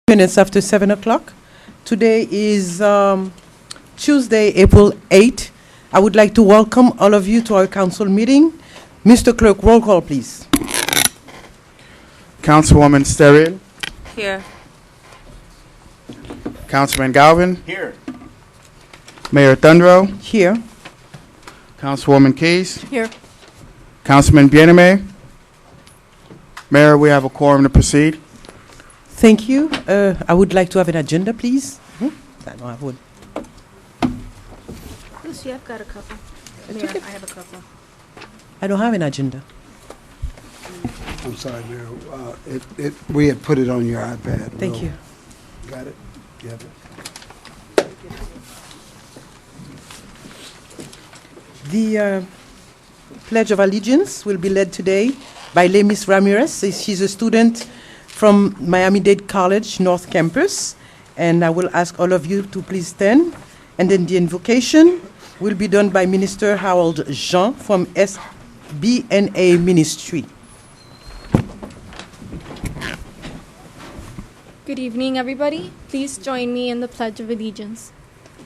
Minutes after 7 o'clock. Today is Tuesday, April 8th. I would like to welcome all of you to our council meeting. Mr. Clerk, roll call, please. Councilwoman Sterrill. Here. Councilman Galvin. Here. Mayor Thundrow. Here. Councilwoman Keys. Here. Councilman Bieneme. Mayor, we have a quorum to proceed. Thank you. I would like to have an agenda, please. I don't have one. Lucy, I've got a couple. It's Mayor, okay. I have a couple. I don't have an agenda. I'm sorry, Mayor. We had put it on your iPad. Thank you. Got it? You have it? The Pledge of Allegiance will be led today by Lemis Ramirez. She's a student from Miami-Dade College North Campus. And I will ask all of you to please stand. And then the invocation will be done by Minister Harold Jean from SBNA Ministry. Good evening, everybody. Please join me in the Pledge of Allegiance.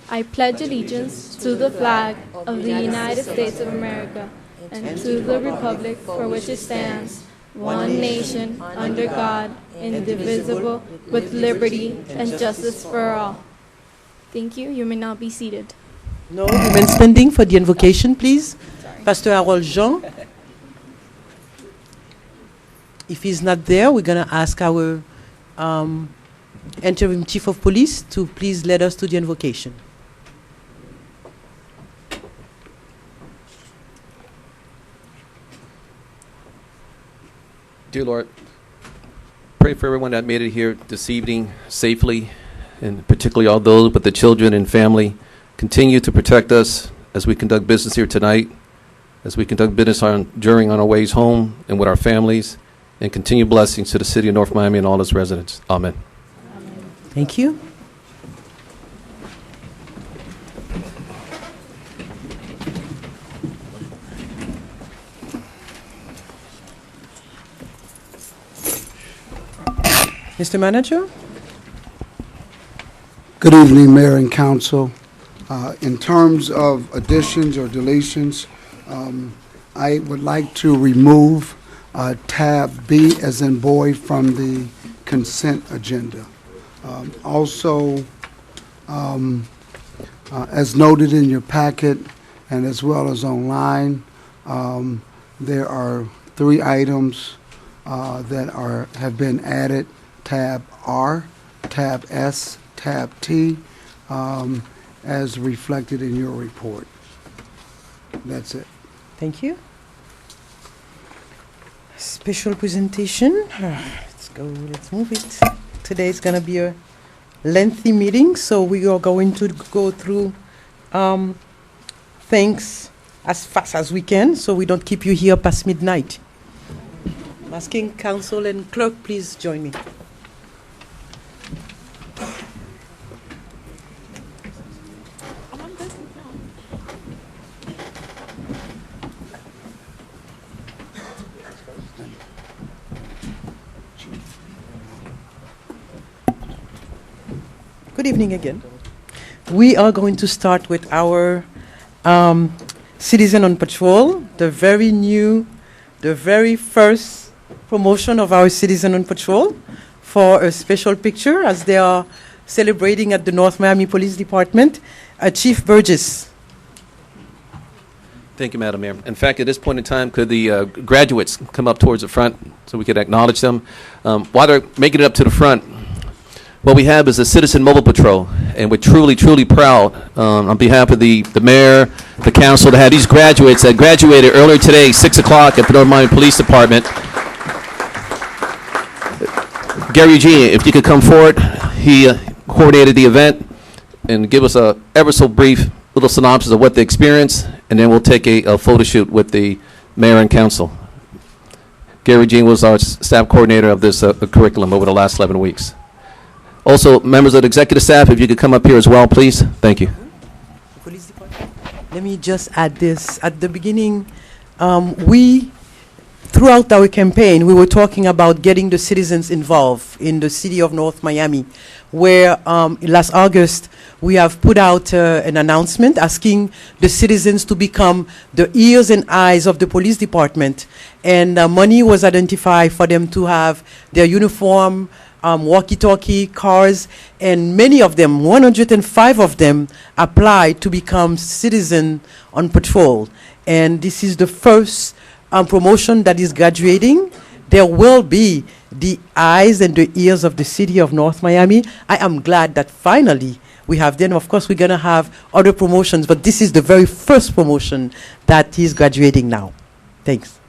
I pledge allegiance to the flag of the United States of America and to the republic for which it stands, one nation, under God, indivisible, with liberty and justice for all. Thank you. You may now be seated. No, remain standing for the invocation, please. Pastor Harold Jean. If he's not there, we're going to ask our interim chief of police to please lead us to the invocation. Dear Lord, pray for everyone that made it here this evening safely, and particularly all those but the children and family. Continue to protect us as we conduct business here tonight, as we conduct business during on our ways home and with our families, and continue blessings to the city of North Miami and all its residents. Amen. Thank you. Mr. Manager? Good evening, Mayor and Council. In terms of additions or deletions, I would like to remove tab B as in boy from the consent agenda. Also, as noted in your packet and as well as online, there are 3 items that have been added: tab R, tab S, tab T, as reflected in your report. That's it. Thank you. Special presentation. Let's go, let's move it. Today is going to be a lengthy meeting, so we are going to go through things as fast as we can so we don't keep you here past midnight. I'm asking council and clerk, please join me. Good evening again. We are going to start with our Citizen on Patrol, the very first promotion of our Citizen on Patrol, for a special picture as they are celebrating at the North Miami Police Department. Chief Burgess. Thank you, Madam Mayor. In fact, at this point in time, could the graduates come up towards the front so we could acknowledge them? While they're making it up to the front, what we have is a Citizen Mobile Patrol, and we're truly, truly proud on behalf of the mayor, the council, to have these graduates that graduated earlier today, 6 o'clock at the North Miami Police Department. Gary G., if you could come forward, he coordinated the event, and give us a ever so brief little synopsis of what they experienced, and then we'll take a photo shoot with the mayor and council. Gary G. was our staff coordinator of this curriculum over the last 11 weeks. Also, members of the executive staff, if you could come up here as well, please. Thank you. Police Department. Let me just add this. At the beginning, we throughout our campaign, we were talking about getting the citizens involved in the city of North Miami, where last August we have put out an announcement asking the citizens to become the ears and eyes of the police department. And money was identified for them to have their uniform, walkie-talkie, cars, and many of them, 105 of them, applied to become citizen on patrol. And this is the first promotion that is graduating. There will be the eyes and the ears of the city of North Miami. I am glad that finally we have them. Of course, we're going to have other promotions, but this is the very first promotion that is graduating now. Thanks.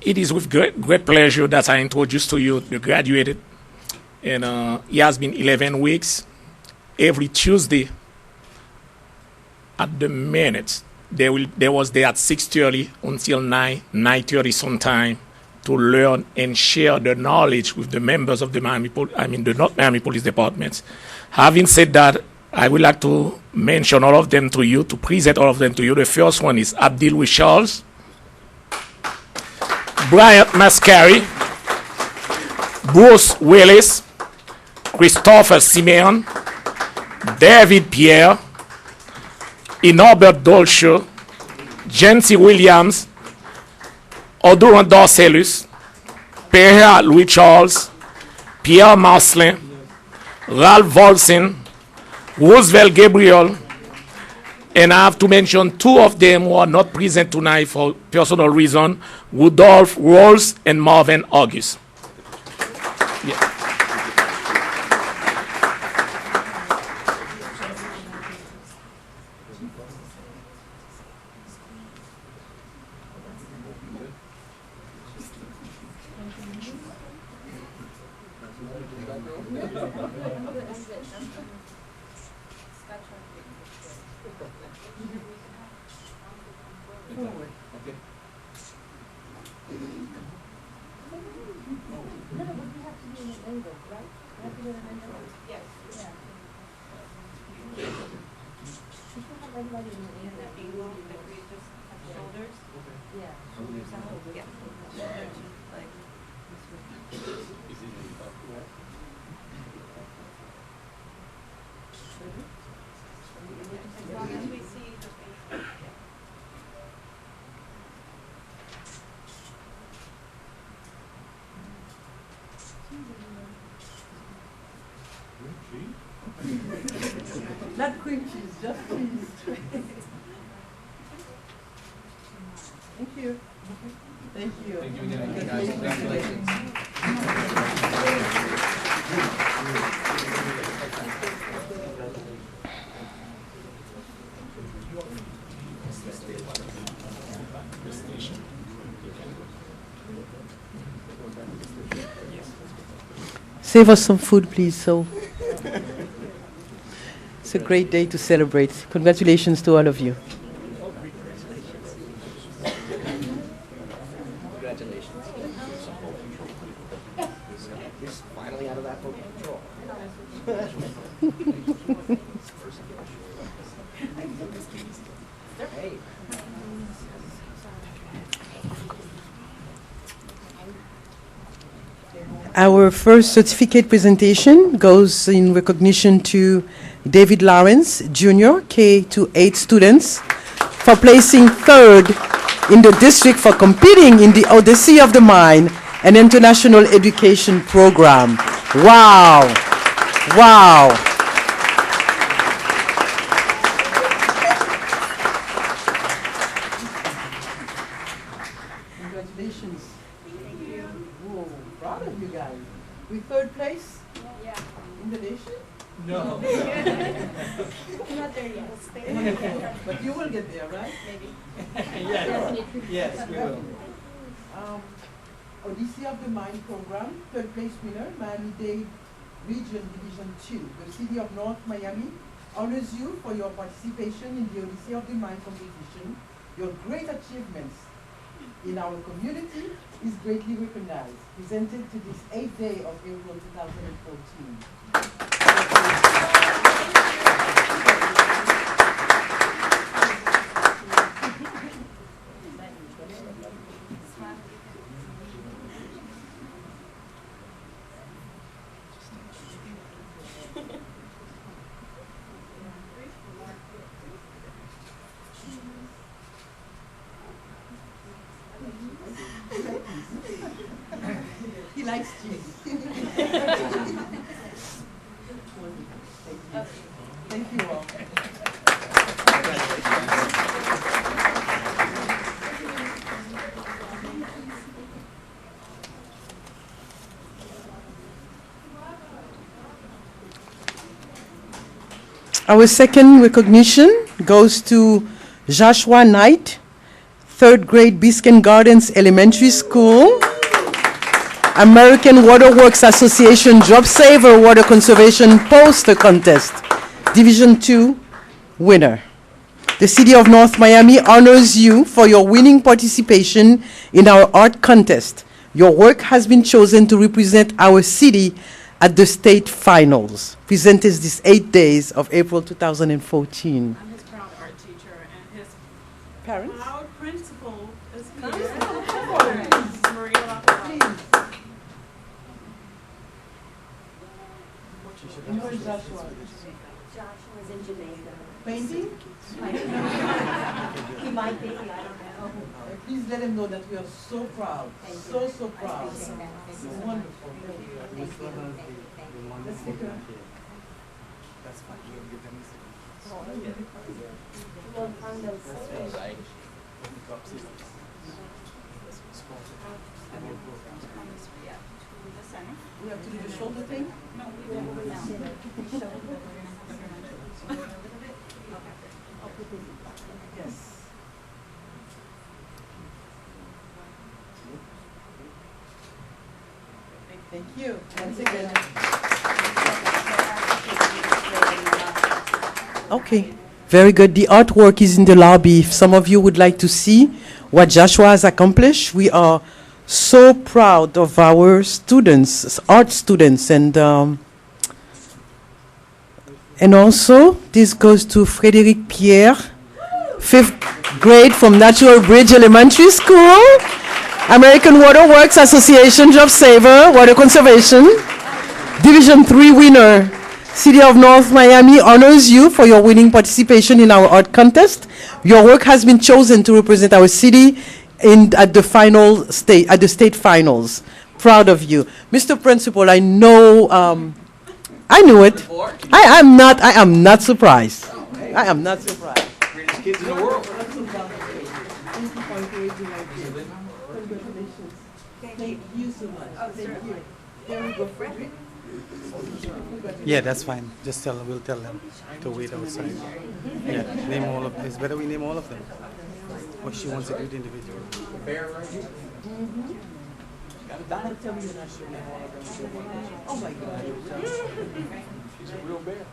It is with great pleasure that I introduce to you the graduated. And it has been 11 weeks. Every Tuesday at the minute, they was there at 6:30 until 9:30 sometime to learn and share the knowledge with the members of the North Miami Police Department. Having said that, I would like to mention all of them to you, to present all of them to you. The first one is Abdul Charles, Bryant Mascari, Bruce Willis, Christopher Simeon, David Pierre, Inorbert Dolce, Jancy Williams, Oduran Dorcelus, Pierre Louis Charles, Pierre Marcelin, Ralph Volsin, Roosevelt Gabriel, and I have to mention two of them who are not present tonight for personal reason, Rudolph Rolls and Marvin August. Yeah. Not cream cheese, just cheese. Thank you. Thank you. Thank you again, guys. Congratulations. Save us some food, please. So it's a great day to celebrate. Congratulations to all of you. Finally out of that control. Our first certificate presentation goes in recognition to David Lawrence, Jr., K-8 students, for placing third in the district for competing in the Odyssey of the Mind, an international education program. Wow. Wow. Congratulations. Thank you. Whoa, proud of you guys. We third place? Yeah. In the nation? No. Not there yet. But you will get there, right? Maybe. Yes, we will. Odyssey of the Mind program, third place winner, Miami-Dade Region Division 2. The city of North Miami honors you for your participation in the Odyssey of the Mind competition. Your great achievements in our community is greatly recognized. Presented to this 8th day of April 2014. likes cheese. Thank you all. Our second recognition goes to Joshua Knight, third grade Biscayne Gardens Elementary School, American Waterworks Association Job Saver Water Conservation Poster Contest, Division 2 winner. The City of North Miami honors you for your winning participation in our art contest. Your work has been chosen to represent our city at the state finals, presented these 8 days of April 2014. I'm his proud art teacher, and his Parents? proud principal is here. Maria Lafayette. Joshua's in Jamaica. Painting? He might be, I don't know. Please let him know that we are so proud, so proud. Appreciate that. It's wonderful. Let's take a... That's fine. We'll give them a We'll find those. We have to do the shoulder thing? Yes. Thank you. Once again. Okay, very good. The artwork is in the lobby. If some of you would like to see what Joshua has accomplished, we are so proud of our students, art students, and also this goes to Frédéric Pierre, 5th grade from Natural Bridge Elementary School, American Waterworks Association Job Saver Water Conservation, Division 3 winner. City of North Miami honors you for your winning participation in our art contest. Your work has been chosen to represent our city at the state finals. Proud of you. Mr. Principal, I know, I knew it. I am not surprised. I am not surprised. Greatest kids in the world. Thank you for encouraging my kids. Congratulations. Thank you so much. Thank you. There we go, Frederick. Yeah, that's fine. Just we'll tell them to wait outside. Yeah, name all of them. It's better we name all of them. Or she wants a great individual. Bear right here. Don't tell me you're not sure. Oh my God. She's a real bear.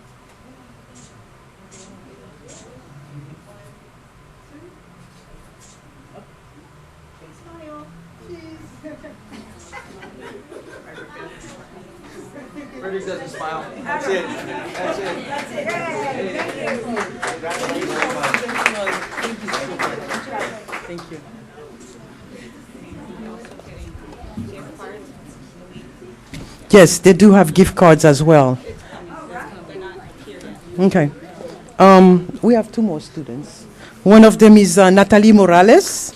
Frederick doesn't smile. That's it. That's it. That's it. Thank you. Yes, they do have gift cards as well. Okay. We have two more students. One of them is Natalie Morales,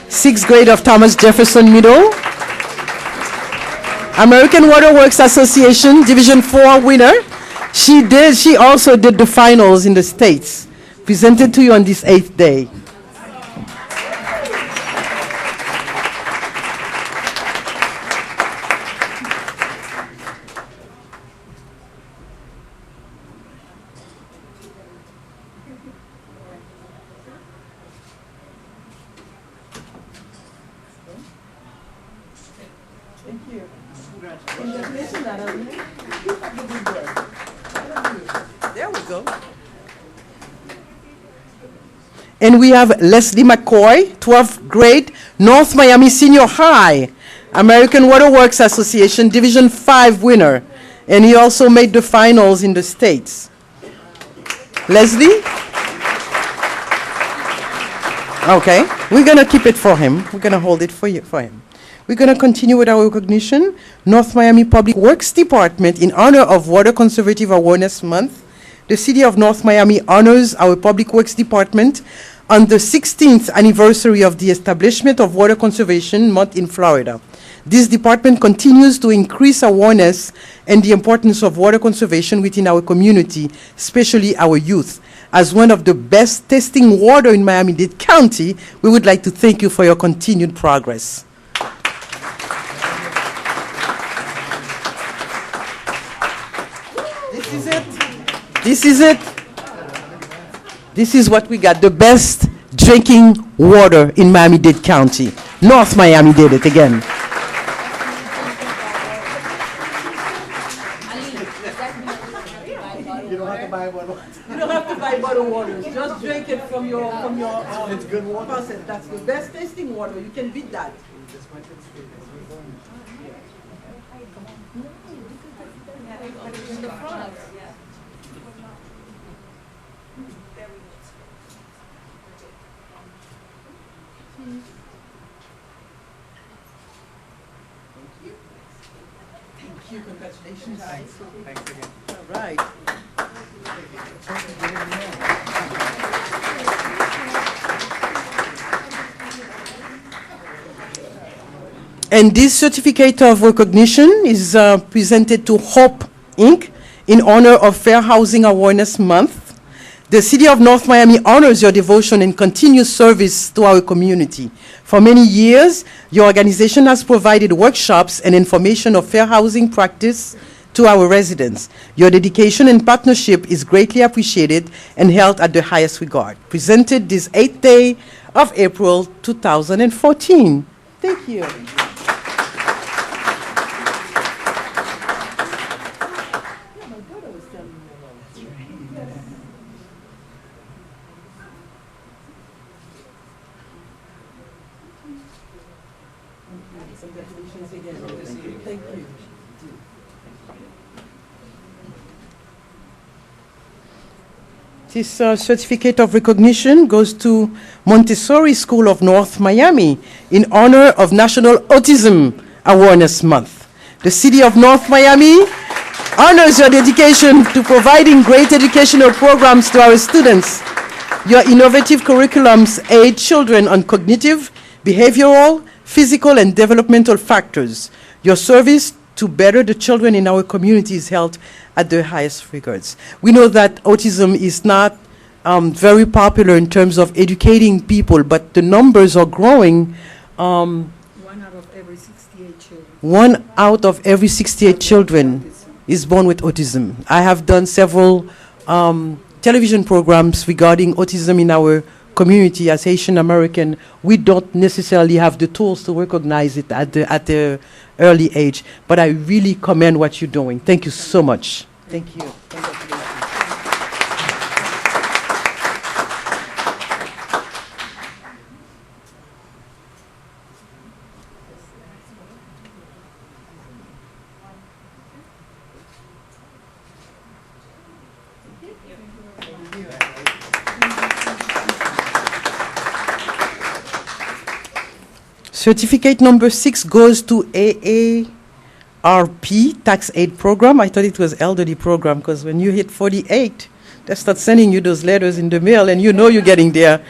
6th grade of Thomas Jefferson Middle. American Waterworks Association Division 4 winner. She also did the finals in the States. Presented to you on this 8th day. Thank you. Congratulations, Natalie. There we go. And we have Leslie McCoy, 12th grade, North Miami Senior High, American Waterworks Association Division 5 winner. And he also made the finals in the States. Leslie? Okay, we're going to keep it for him. We're going to hold it for him. We're going to continue with our recognition. North Miami Public Works Department, in honor of Water Conservative Awareness Month, the City of North Miami honors our Public Works Department on the 16th anniversary of the establishment of Water Conservation Month in Florida. This department continues to increase awareness and the importance of water conservation within our community, especially our youth. As one of the best testing water in Miami-Dade County, we would like to thank you for your continued progress. This is it. This is it. This is what we got, the best drinking water in Miami-Dade County. North Miami did it again. You don't have to buy one. You don't have to buy bottled water. Just drink it from your It's good water. faucet. That's the best tasting water. You can beat that. Thank you. Congratulations. Thanks again. All right. And this certificate of recognition is presented to Hope Inc. in honor of Fair Housing Awareness Month. The City of North Miami honors your devotion and continuous service to our community. For many years, your organization has provided workshops and information of fair housing practice to our residents. Your dedication and partnership is greatly appreciated and held at the highest regard. Presented this 8th day of April 2014. Thank you. Congratulations again. Thank you. This certificate of recognition goes to Montessori School of North Miami in honor of National Autism Awareness Month. The City of North Miami honors your dedication to providing great educational programs to our students. Your innovative curriculums aid children on cognitive, behavioral, physical, and developmental factors. Your service to better the children in our community is held at the highest regards. We know that autism is not very popular in terms of educating people, but the numbers are growing. 1 out of every 68 children. 1 out of every 68 children is born with autism. I have done several television programs regarding autism in our community. As Haitian American, we don't necessarily have the tools to recognize it at the early age, but I really commend what you're doing. Thank you so much. Thank you. Certificate number 6 goes to AARP, Tax Aid Program. I thought it was elderly program because when you hit 48, they start sending you those letters in the mail and you know you're getting there.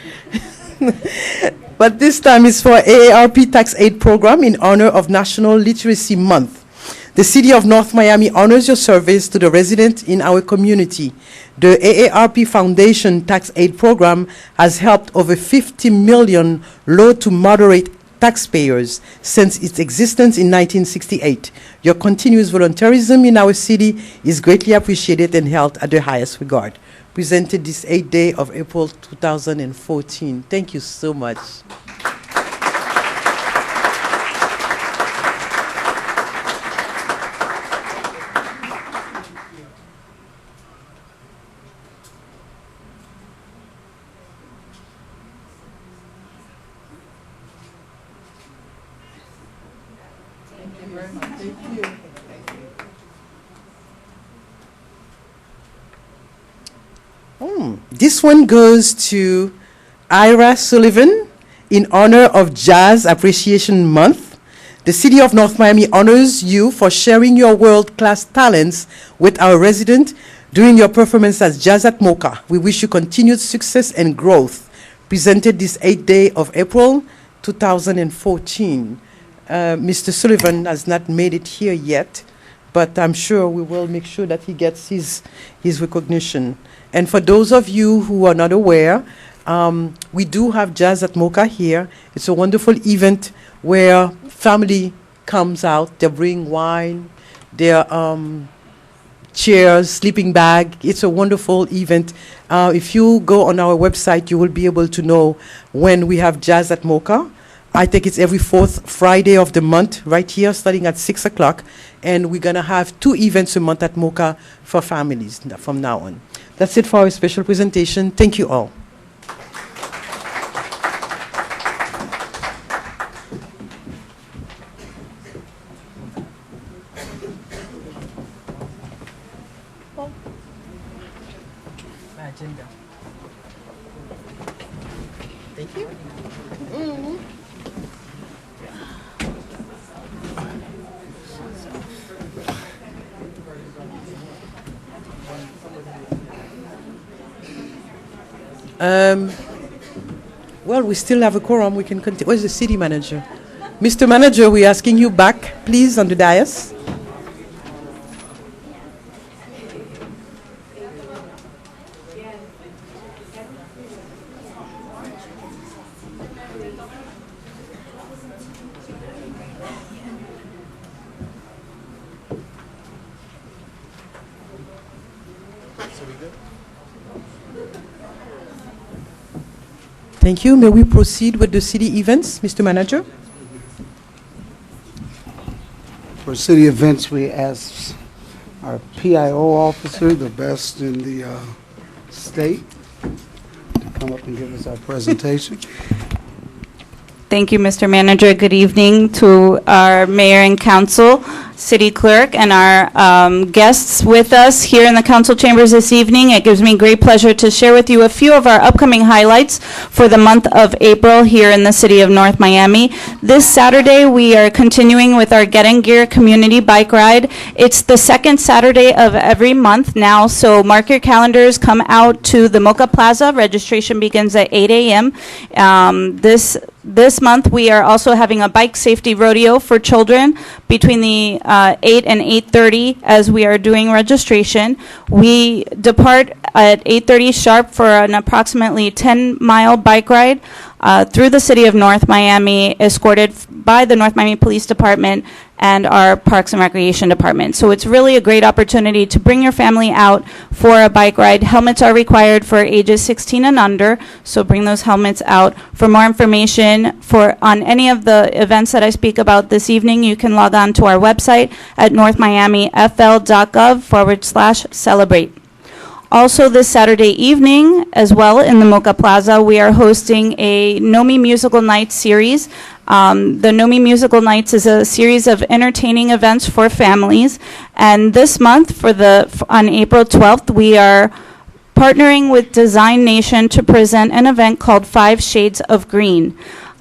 But this time it's for AARP Tax Aid Program in honor of National Literacy Month. The City of North Miami honors your service to the residents in our community. The AARP Foundation Tax Aid Program has helped over 50 million low to moderate taxpayers since its existence in 1968. Your continuous volunteerism in our city is greatly appreciated and held at the highest regard. Presented this 8th day of April 2014. Thank you so much. This one goes to Ira Sullivan in honor of Jazz Appreciation Month. The City of North Miami honors you for sharing your world-class talents with our resident during your performance as Jazz at Mocha. We wish you continued success and growth. presented this 8th day of April 2014. Mr. Sullivan has not made it here yet, but I'm sure we will make sure that he gets his recognition. And for those of you who are not aware, we do have Jazz at Mocha here. It's a wonderful event where family comes out. They bring wine, their chairs, sleeping bag. It's a wonderful event. If you go on our website, you will be able to know when we have Jazz at Mocha. I think it's every 4th Friday of the month, right here, starting at 6 o'clock. And we're going to have 2 events a month at Mocha for families from now on. That's it for our special presentation. Thank you all. Agenda. Thank you. Well, we still have a quorum. We can continue. Where's the city manager? Mr. Manager, we're asking you back, please, on the dais. Thank you. May we proceed with the city events, Mr. Manager? For city events, we asked our PIO officer, the best in the state, to come up and give us our presentation. Thank you, Mr. Manager. Good evening to our mayor and council, city clerk, and our guests with us here in the council chambers this evening. It gives me great pleasure to share with you a few of our upcoming highlights for the month of April here in the city of North Miami. This Saturday, we are continuing with our Get in Gear community bike ride. It's the second Saturday of every month now, so mark your calendars, come out to the Mocha Plaza. Registration begins at 8 a.m. This month, we are also having a bike safety rodeo for children between the 8 and 8:30 as we are doing registration. We depart at 8:30 sharp for an approximately 10-mile bike ride through the city of North Miami, escorted by the North Miami Police Department and our Parks and Recreation Department. So it's really a great opportunity to bring your family out for a bike ride. Helmets are required for ages 16 and under, so bring those helmets out. For more information on any of the events that I speak about this evening, you can log on to our website at northmiamifl.gov/celebrate. Also this Saturday evening, as well in the Mocha Plaza, we are hosting a NoMi Musical Nights series. The NoMi Musical Nights is a series of entertaining events for families. And this month, on April 12th, we are partnering with Design Nation to present an event called 5 Shades of Green.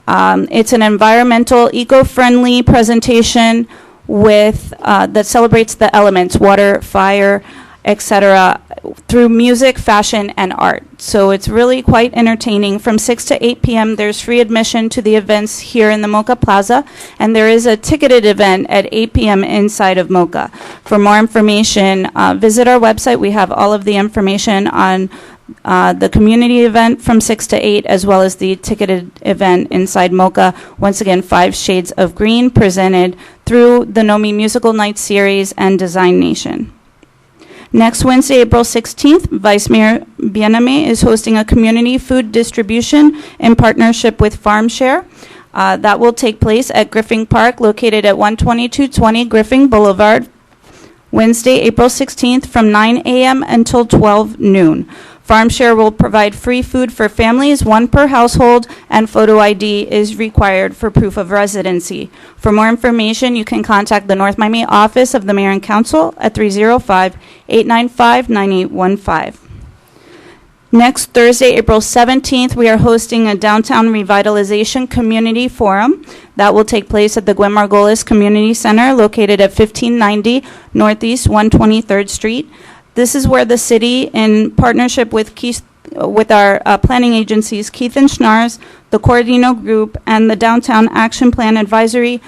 It's an environmental, eco-friendly presentation that celebrates the elements, water, fire, etc., through music, fashion, and art. So it's really quite entertaining. From 6 to 8 p.m., there's free admission to the events here in the Mocha Plaza, and there is a ticketed event at 8 p.m. inside of Mocha. For more information, visit our website. We have all of the information on the community event from 6 to 8, as well as the ticketed event inside Mocha. Once again, 5 Shades of Green, presented through the NoMi Musical Night Series and Design Nation. Next Wednesday, April 16th, Vice Mayor Bien-Aimé is hosting a community food distribution in partnership with FarmShare. That will take place at Griffin Park, located at 12220 Griffin Boulevard, Wednesday, April 16th, from 9 a.m. until 12 noon. FarmShare will provide free food for families, 1 per household, and photo ID is required for proof of residency. For more information, you can contact the North Miami office of the Mayor and Council at 305-895-9815. Next Thursday, April 17th, we are hosting a Downtown Revitalization Community Forum that will take place at the Gwen Margolis Community Center, located at 1590 Northeast 123rd Street. This is where the city, in partnership with with our planning agencies, Keith and Schnars, the Cordino Group, and the Downtown Action Plan Advisory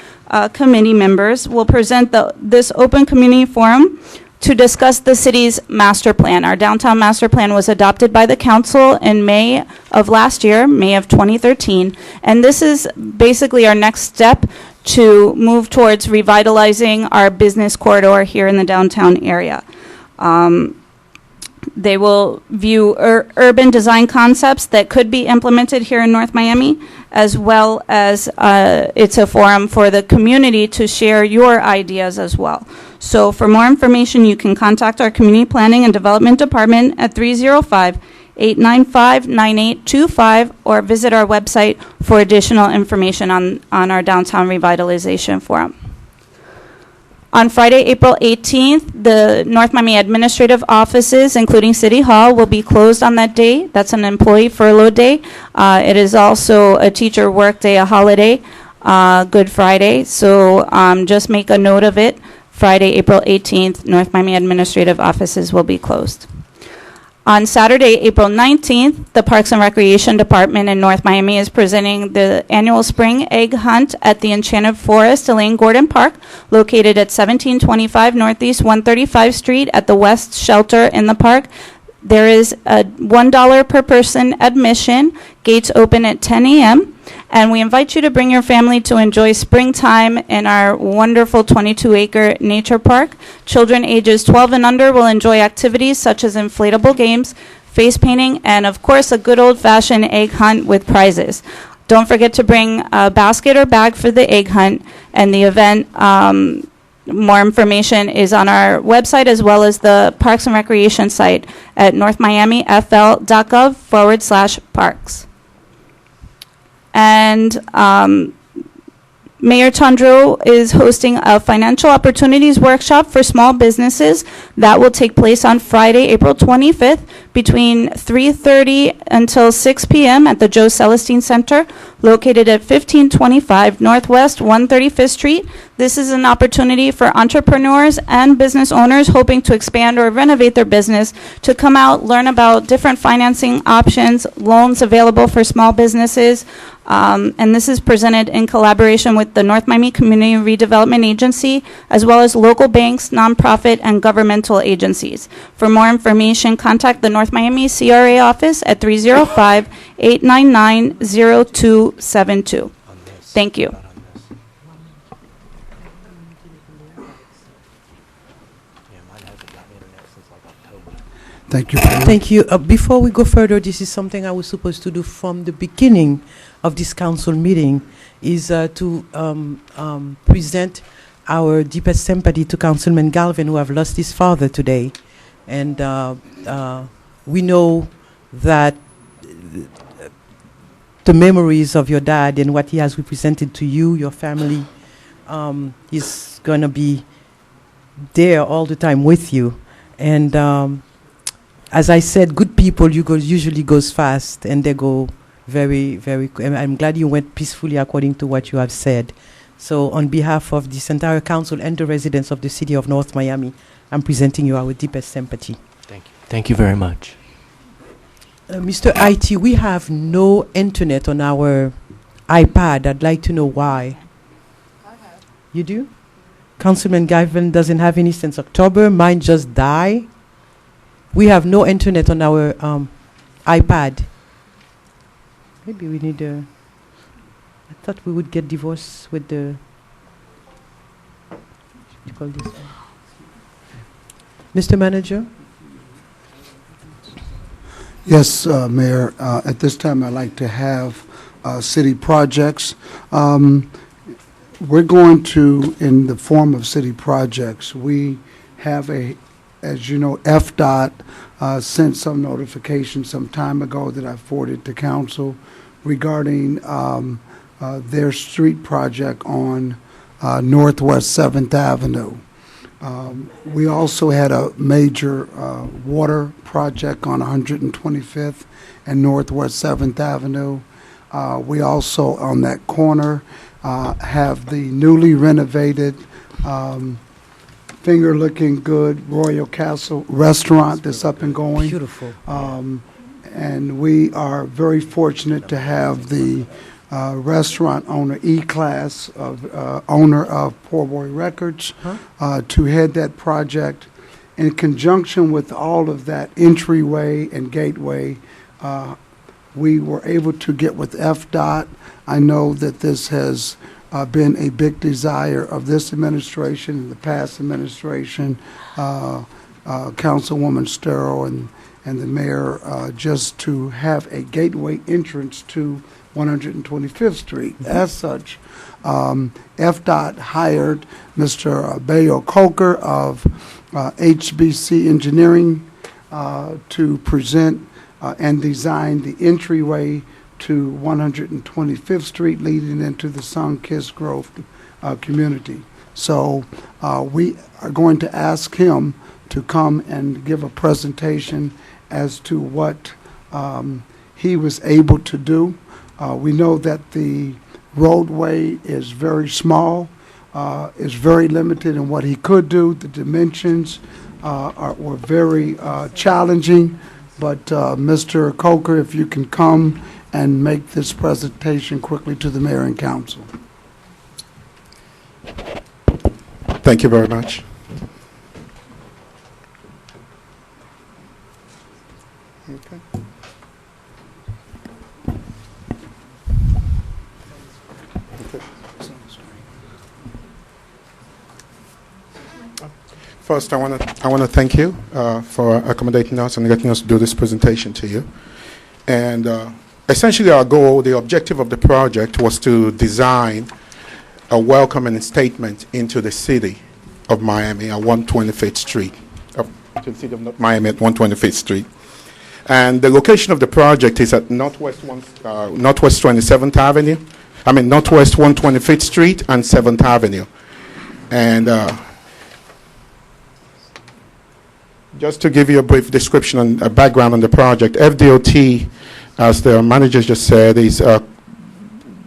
Committee members will present this open community forum to discuss the city's master plan. Our downtown master plan was adopted by the council in May of last year, May of 2013, and this is basically our next step to move towards revitalizing our business corridor here in the downtown area. They will view urban design concepts that could be implemented here in North Miami, as well as it's a forum for the community to share your ideas as well. So for more information, you can contact our Community Planning and Development Department at 305-895-9825 or visit our website for additional information on our Downtown Revitalization Forum. On Friday, April 18th, the North Miami administrative offices, including City Hall, will be closed on that day. That's an employee furlough day. It is also a teacher work day, a holiday, Good Friday. So just make a note of it. Friday, April 18th, North Miami administrative offices will be closed. On Saturday, April 19th, the Parks and Recreation Department in North Miami is presenting the annual spring egg hunt at the Enchanted Forest, Elaine Gordon Park, located at 1725 Northeast 135th Street at the West Shelter in the park. There is a $1 per person admission. Gates open at 10 a.m. And we invite you to bring your family to enjoy springtime in our wonderful 22-acre nature park. Children ages 12 and under will enjoy activities such as inflatable games, face painting, and of course a good old-fashioned egg hunt with prizes. Don't forget to bring a basket or bag for the egg hunt, and the event, more information is on our website as well as the Parks and Recreation site at northmiamifl.gov/parks. And Mayor Tondreau is hosting a financial opportunities workshop for small businesses that will take place on Friday, April 25th between 3:30 until 6 p.m. at the Joe Celestine Center, located at 1525 Northwest 135th Street. This is an opportunity for entrepreneurs and business owners hoping to expand or renovate their business to come out, learn about different financing options, loans available for small businesses, and this is presented in collaboration with the North Miami Community Redevelopment Agency, as well as local banks, nonprofit, and governmental agencies. For more information, contact the North Miami CRA office at 305-899-0272. Thank you. Thank you. Thank you. Before we go further, this is something I was supposed to do from the beginning of this council meeting, is to present our deepest sympathy to Councilman Galvin, who have lost his father today. And we know that the memories of your dad and what he has represented to you, your family, is going to be there all the time with you. And as I said, good people usually goes fast, and they go very, very quick. I'm glad you went peacefully according to what you have said. So on behalf of this entire council and the residents of the city of North Miami, I'm presenting you our deepest sympathy. Thank you. Thank you very much. Mr. IT, we have no internet on our iPad. I'd like to know why. I have. You do? Councilman Gavin doesn't have any since October. Mine just died. We have no internet on our iPad. Maybe we need a... I thought we would get divorced with the... What do you call this one? Mr. Manager? Yes, Mayor. At this time, I'd like to have city projects. We're going to, in the form of city projects, we have as you know, FDOT sent some notification some time ago that I forwarded to council regarding their street project on Northwest 7th Avenue. We also had a major water project on 125th and Northwest 7th Avenue. We also, on that corner, have the newly renovated finger-looking good Royal Castle restaurant that's up and going. Beautiful. and we are very fortunate to have the restaurant owner E-Class, owner of Poor Boy Records, to head that project. In conjunction with all of that entryway and gateway, we were able to get with FDOT. I know that this has been a big desire of this administration and the past administration, Councilwoman Sterro and the mayor, just to have a gateway entrance to 125th Street. As such, FDOT hired Mr. Bayo Coker of HBC Engineering to present and design the entryway to 125th Street leading into the Sunkist Grove community. So we are going to ask him to come and give a presentation as to what he was able to do. We know that the roadway is very small, is very limited in what he could do. The dimensions were very challenging, but Mr. Coker, if you can come and make this presentation quickly to the mayor and council. Thank you very much. Okay. First, I want to thank you for accommodating us and letting us do this presentation to you. And essentially, our goal, the objective of the project, was to design a welcoming statement into the city of Miami at 125th Street, to the city of Miami at 125th Street. And the location of the project is at Northwest 27th Avenue. I mean, Northwest 125th Street and 7th Avenue. And just to give you a brief description and a background on the project, FDOT, as the manager just said, is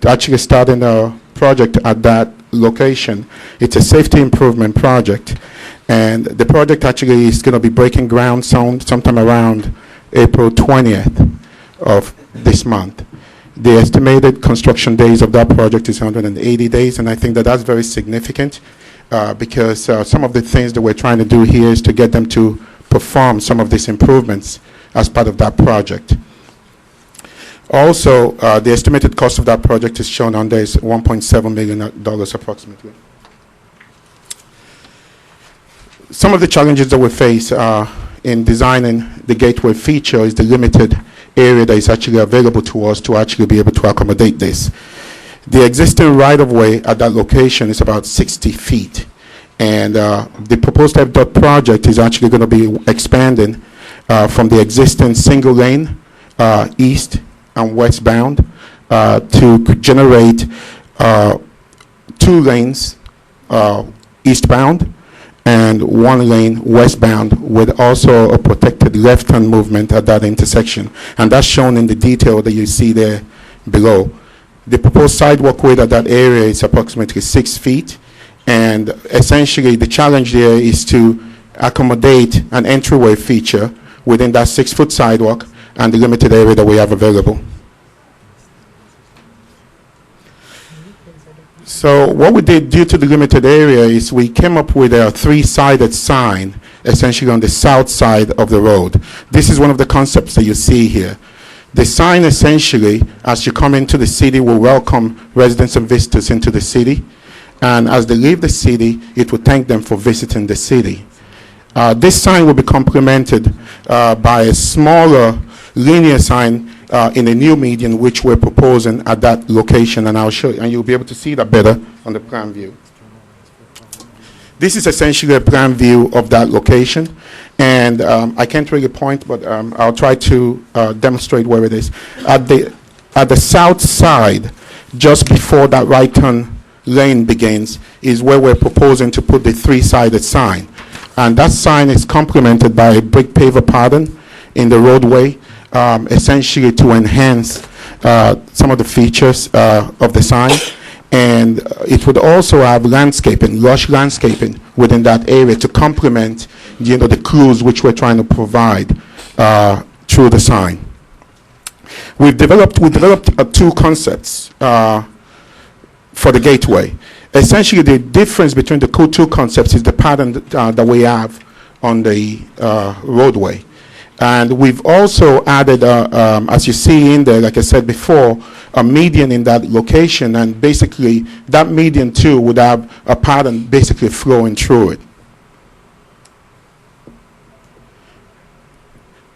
actually starting a project at that location. It's a safety improvement project. And the project actually is going to be breaking ground sometime around April 20th of this month. The estimated construction days of that project is 180 days, and I think that that's very significant because some of the things that we're trying to do here is to get them to perform some of these improvements as part of that project. Also, the estimated cost of that project is shown on there is $1.7 million approximately. Some of the challenges that we face in designing the gateway feature is the limited area that is actually available to us to actually be able to accommodate this. The existing right-of-way at that location is about 60 feet. And the proposed FDOT project is actually going to be expanding from the existing single lane east and westbound to generate 2 lanes eastbound and 1 lane westbound with also a protected left-hand movement at that intersection. And that's shown in the detail that you see there below. The proposed sidewalk width at that area is approximately 6 feet. And essentially, the challenge there is to accommodate an entryway feature within that 6-foot sidewalk and the limited area that we have available. So what we did due to the limited area is we came up with a 3-sided sign, essentially on the south side of the road. This is one of the concepts that you see here. The sign essentially, as you come into the city, will welcome residents and visitors into the city. And as they leave the city, it will thank them for visiting the city. This sign will be complemented by a smaller linear sign in a new median which we're proposing at that location, and I'll show you, and you'll be able to see that better on the plan view. This is essentially a plan view of that location, and I can't really point, but I'll try to demonstrate where it is. At the south side, just before that right turn lane begins, is where we're proposing to put the 3-sided sign, and that sign is complemented by a brick paver pattern in the roadway, essentially to enhance some of the features of the sign. And it would also have landscaping, lush landscaping within that area to complement, the clues which we're trying to provide through the sign. We developed two concepts for the gateway. Essentially, the difference between the two concepts is the pattern that we have on the roadway. And we've also added, as you see in there, like I said before, a median in that location, and basically that median too would have a pattern basically flowing through it.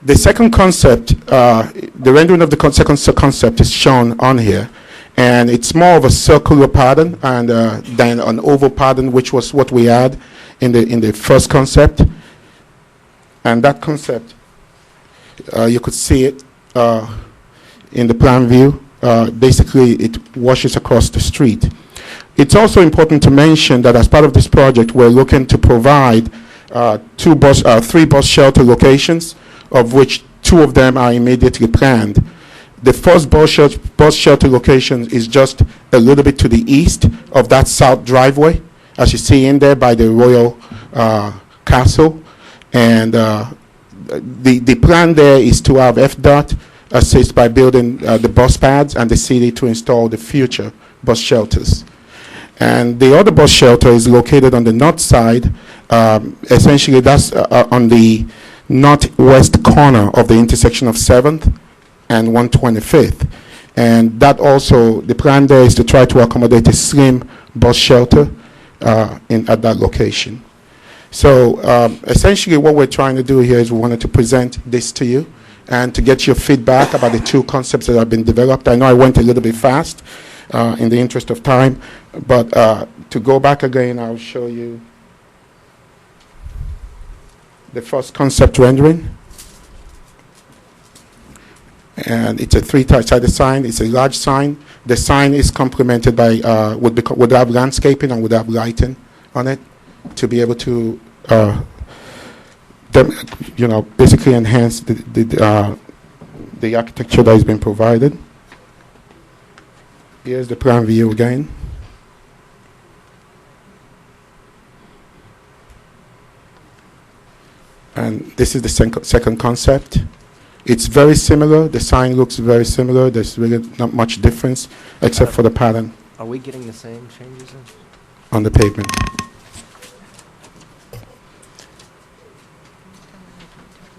The second concept, the rendering of the second concept is shown on here, and it's more of a circular pattern and than an oval pattern, which was what we had in the first concept. And that concept, you could see it in the plan view. Basically, it washes across the street. It's also important to mention that as part of this project, we're looking to provide three bus shelter locations, of which 2 of them are immediately planned. The first bus shelter location is just a little bit to the east of that south driveway, as you see in there by the Royal Castle. And the plan there is to have FDOT assist by building the bus pads and the city to install the future bus shelters. And the other bus shelter is located on the north side. Essentially, that's on the northwest corner of the intersection of 7th and 125th. And that also, the plan there is to try to accommodate a slim bus shelter at that location. So essentially what we're trying to do here is we wanted to present this to you and to get your feedback about the 2 concepts that have been developed. I know I went a little bit fast in the interest of time, but to go back again, I'll show you the first concept rendering. And it's a 3-sided sign. It's a large sign. The sign is complemented by, would have landscaping and would have lighting on it to be able to, basically enhance the architecture that has been provided. Here's the plan view again. And this is the second concept. It's very similar. The sign looks very similar. There's really not much difference except for the pattern. Are we getting the same changes on the pavement?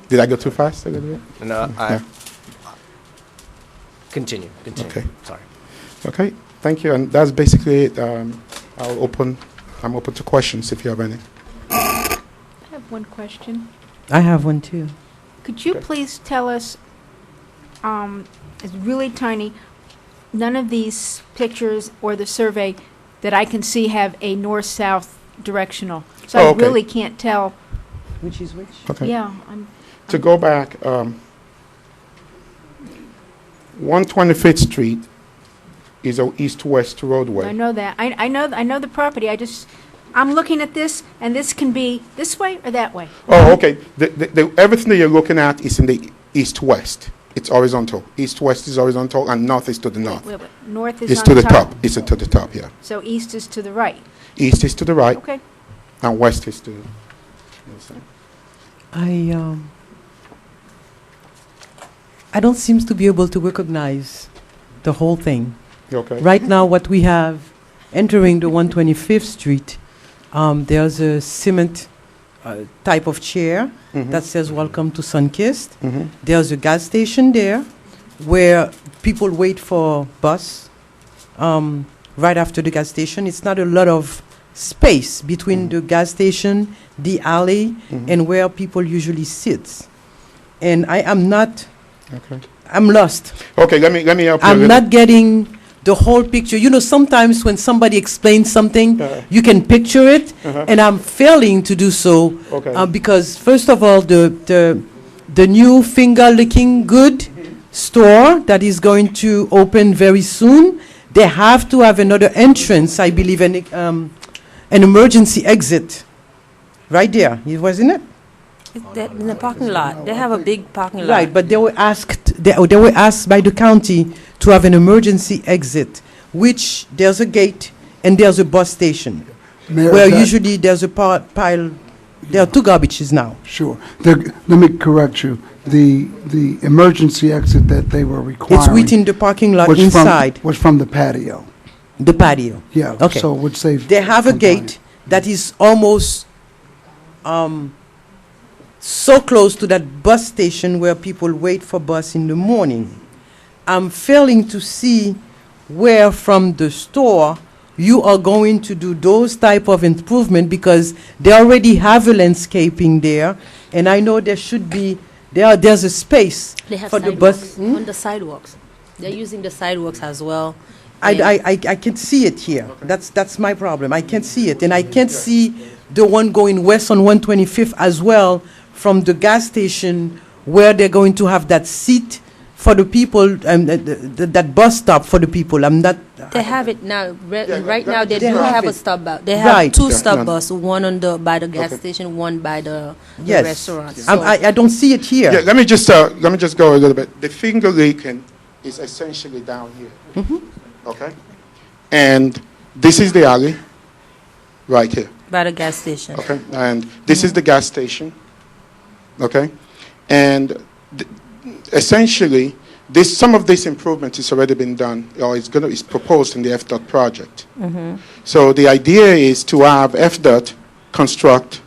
Did I go too fast a little bit? No, Yeah. Continue. Okay. Sorry. Okay, thank you. And that's basically it. I'm open to questions if you have any. I have one question. I have one too. Could you please tell us, it's really tiny, none of these pictures or the survey that I can see have a north-south directional. So I really can't tell. Which is which? Okay. Yeah. To go back, 125th Street is an east-west roadway. I know that. I know the property. I'm looking at this, and this can be this way or that way. Oh, okay. Everything that you're looking at is in the east-west. It's horizontal. East-west is horizontal, and north is to the north. Wait, north is It's on to the the top. It's to the top, yeah. So east is to the right. East is to the right. Okay. And west is to the side. I don't seem to be able to recognize the whole thing. Okay. Right now, what we have entering the 125th Street, there's a cement type of chair that says "Welcome to Sunkist." There's a gas station there where people wait for bus. Right after the gas station, it's not a lot of space between the gas station, the alley, and where people usually sit. And I am not. Okay. I'm lost. Okay, let me help you. I'm not getting the whole picture. You know, sometimes when somebody explains something, you can picture it, and I'm failing to do so because, first of all, the new finger licking good store that is going to open very soon, they have to have another entrance, I believe, an emergency exit right there, wasn't it? In the parking lot. They have a big parking lot. Right, but they were asked by the county to have an emergency exit, which there's a gate and there's a bus station, Mayor, where that- usually there's a pile There are two garbages now. Sure. Let me correct you. The emergency exit that they were requiring. It's within the parking lot was inside. Was from the patio. The patio. Yeah. Okay. So it would save. They have a gate that is almost so close to that bus station where people wait for bus in the morning. I'm failing to see where from the store you are going to do those type of improvement, because they already have a landscaping there, and I know there should be there's a space They have for the sidewalks bus. on the sidewalks. They're using the sidewalks as well. I can see it here. That's my problem. I can't see it, and I can't see the one going west on 125th as well from the gas station where they're going to have that seat for the people, that bus stop for the people. I'm not. They have it now. Right now, they they do have have a it. stop bus. They have Right. two Yeah. stop No. bus, one by the gas Okay. station, one by the Yes. restaurant. I don't see it here. Yeah, let me just go a little bit. The finger licking is essentially down here. Okay? And this is the alley right here. By the gas station. Okay? And this is the gas station. Okay? And essentially, some of this improvement has already been done, or it's proposed in the FDOT project. So the idea is to have FDOT construct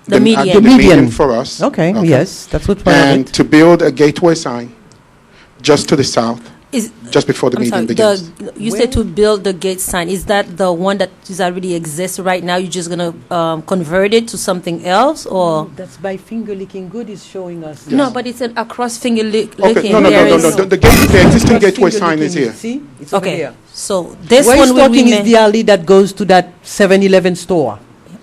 The median. The median. for us. Okay, yes, that's what part of And it. to build a gateway sign just to the south, just before the I'm median sorry, begins. you said to build the gate sign. Is that the one that is already exists right now? You're just going to convert it to something else, or? That's by finger licking good is showing us. No, but it's across finger licking. Okay, no. The existing gateway sign is here. See? It's over Okay, here. so this Where one he's will talking is remain. the alley that goes to that 7-Eleven store.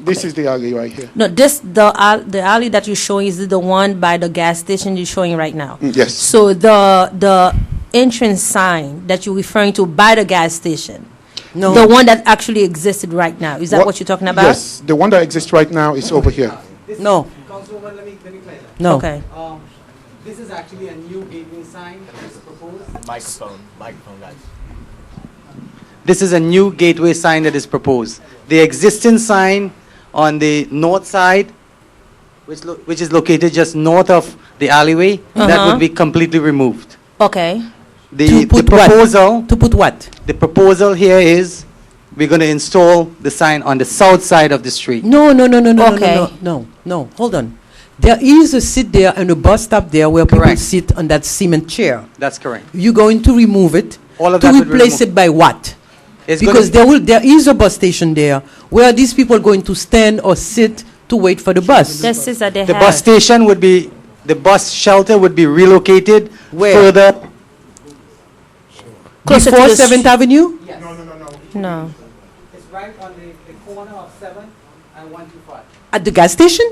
This is the alley right here. No, the alley that you're showing is the one by the gas station you're showing right now. Yes. So the entrance sign that you're referring to by the gas station, No. the one that actually existed right now, is that what you're talking about? Yes, the one that exists right now is over here. No. Councilwoman, let me clarify. No. Okay. This is actually a new gateway sign that is proposed. Microphone, guys. This is a new gateway sign that is proposed. The existing sign on the north side, which is located just north of the alleyway, that would be completely removed. Okay. The proposal. To put what? The proposal here is we're going to install the sign on the south side of the street. No. Okay. No. Hold on. There is a seat there and a bus stop there where people Correct. sit on that cement chair. That's correct. You're going to remove it. All of to that would be replace removed. it by what? It's Because gonna- there is a bus station there where these people are going to stand or sit to wait for the bus. This is that they The have. bus station would be, the bus shelter would be relocated Where? further. Closer to Before the 7th Avenue? No. It's right on the corner of 7th and 125. At the gas station?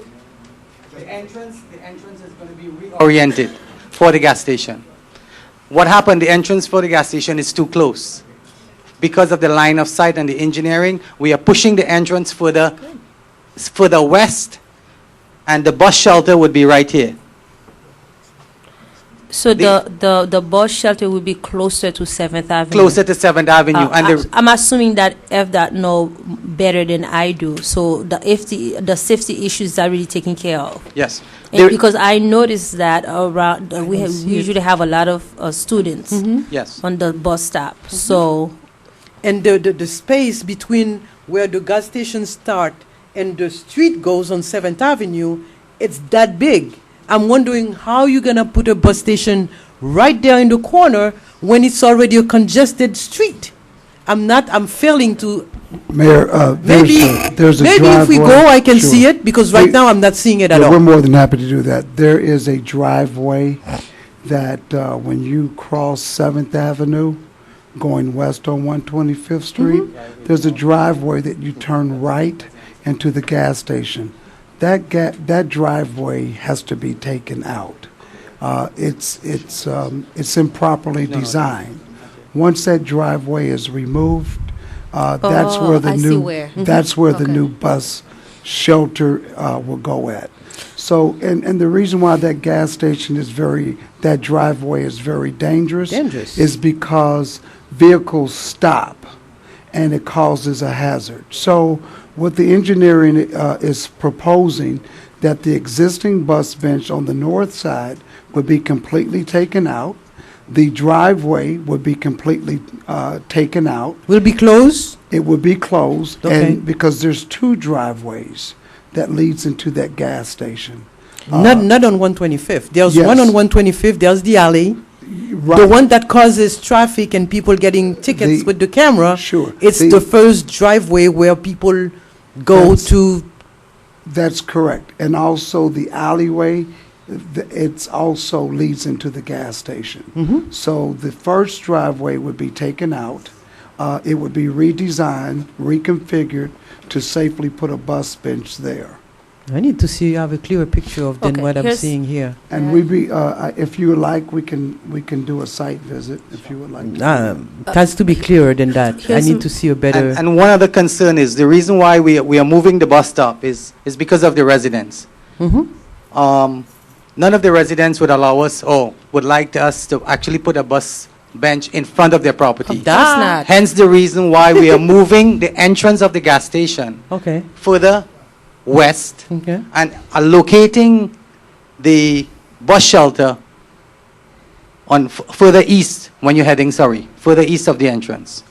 The entrance is going to be reoriented for the gas station. What happened, the entrance for the gas station is too close. Because of the line of sight and the engineering, we are pushing the entrance further west, and the bus shelter would be right here. So the bus shelter will be closer to 7th Avenue. Closer to 7th Avenue. I'm assuming that FDOT know better than I do. So the safety issues are really taken care of. Yes. And because I noticed that around we usually have a lot of students Yes. on the bus stop. So And the space between where the gas station start and the street goes on 7th Avenue, it's that big. I'm wondering how you're going to put a bus station right there in the corner when it's already a congested street. I'm failing to... Mayor, there's a maybe if we driveway. go, I can Sure. see it, because right now I'm not seeing it at Yeah, all. we're more than happy to do that. There is a driveway that when you cross 7th Avenue, going west on 125th Street, there's a driveway that you turn right into the gas station. That driveway has to be taken out. It's improperly designed. Once that driveway is removed, that's where the I see new where. that's where the Okay. new bus shelter will go at. So, and the reason why that gas station is that driveway is very dangerous Dangerous. is because vehicles stop and it causes a hazard. So what the engineering is proposing, that the existing bus bench on the north side would be completely taken out. The driveway would be completely taken out. Will be closed? It would be closed, Okay. and because there's two driveways that leads into that gas station. Not on 125th. There's yes. one on 125th. There's the alley. Right. The one that causes traffic and people getting tickets with the camera. Sure. It's the first driveway where people go to. That's correct. And also the alleyway, it's also leads into the gas station. Mm-hmm. So the first driveway would be taken out. It would be redesigned, reconfigured to safely put a bus bench there. I need to see, have a clearer picture of than Okay, what I'm here's- seeing here. And we be, if you would like, we can do a site visit if you would like. It has to be clearer than that. I Here's need to see a better. And one other concern is the reason why we are moving the bus stop is because of the residents. Mhm. None of the residents would allow us or would like us to actually put a bus bench in front of their property. Of course not. Hence the reason why we are moving the entrance of the gas station Okay. further west Okay. and locating the bus shelter on further east when you're heading, further east of the entrance.